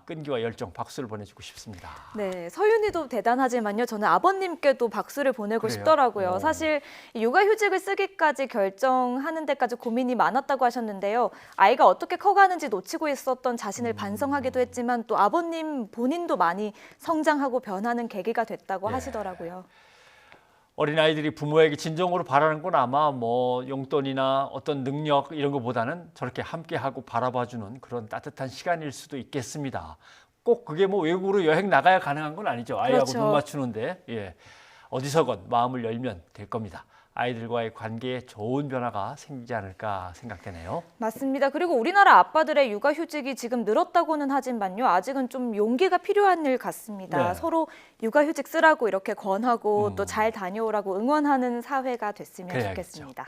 끈기와 열정 박수를 보내주고 싶습니다. 네, 서윤이도 대단하지만요. 저는 아버님께도 박수를 보내고 그래요? 싶더라고요. 사실 육아휴직을 쓰기까지 결정하는 데까지 고민이 많았다고 하셨는데요. 아이가 어떻게 커가는지 놓치고 있었던 자신을 반성하기도 했지만 또 아버님 본인도 많이 성장하고 변하는 계기가 됐다고 하시더라고요. 어린아이들이 부모에게 진정으로 바라는 건 아마 뭐 용돈이나 어떤 능력 이런 것보다는 저렇게 함께하고 바라봐주는 그런 따뜻한 시간일 수도 있겠습니다. 꼭 그게 뭐 외국으로 여행 나가야 가능한 건 아니죠. 아이하고 그렇죠. 눈 맞추는데 예. 어디서건 마음을 열면 될 겁니다. 아이들과의 관계에 좋은 변화가 생기지 않을까 생각되네요. 맞습니다. 그리고 우리나라 아빠들의 육아휴직이 지금 늘었다고는 하지만요. 아직은 좀 용기가 필요한 일 같습니다. 네. 서로 육아휴직 쓰라고 이렇게 권하고 또 잘 다녀오라고 응원하는 사회가 됐으면 그래야겠죠. 좋겠습니다.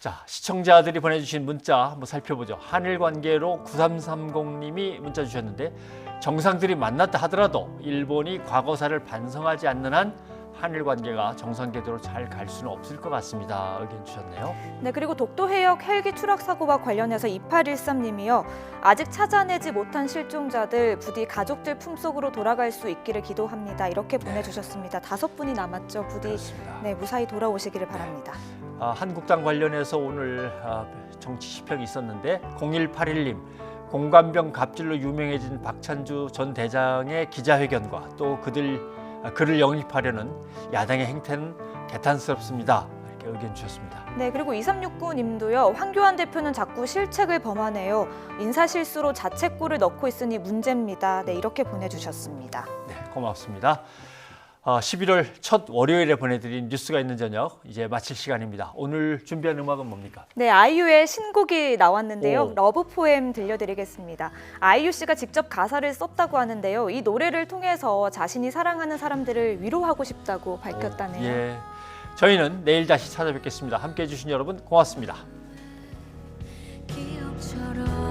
자, 시청자들이 보내주신 문자 한번 살펴보죠. 한일 관계로 9330님이 문자 주셨는데 정상들이 만났다 하더라도 일본이 과거사를 반성하지 않는 한 한일 관계가 정상 궤도로 잘 갈 수는 없을 것 같습니다. 의견 주셨네요. 네, 그리고 독도 해역 헬기 추락 사고와 관련해서 2813님이요. 아직 찾아내지 못한 실종자들 부디 가족들 품속으로 돌아갈 수 있기를 기도합니다. 이렇게 보내주셨습니다. 5분이 남았죠. 부디 네, 무사히 돌아오시기를 바랍니다. 한국당 관련해서 오늘 정치 시평이 있었는데 0181님 공관병 갑질로 유명해진 박찬주 전 대장의 기자회견과 또 그를 영입하려는 야당의 행태는 개탄스럽습니다. 이렇게 의견 주셨습니다. 네, 그리고 2369님도요. 황교안 대표는 자꾸 실책을 범하네요. 인사실수로 자책골을 넣고 있으니 문제입니다. 네, 이렇게 보내주셨습니다. 네, 고맙습니다. 11월 첫 월요일에 보내드린 뉴스가 있는 저녁 이제 마칠 시간입니다. 오늘 준비한 음악은 뭡니까? 네, 아이유의 신곡이 나왔는데요. 오. 러브 포엠 들려드리겠습니다. 아이유 씨가 직접 가사를 썼다고 하는데요. 이 노래를 통해서 자신이 사랑하는 사람들을 위로하고 싶다고 밝혔다네요. 예, 저희는 내일 다시 찾아뵙겠습니다. 함께해 주신 여러분 고맙습니다. 기억처럼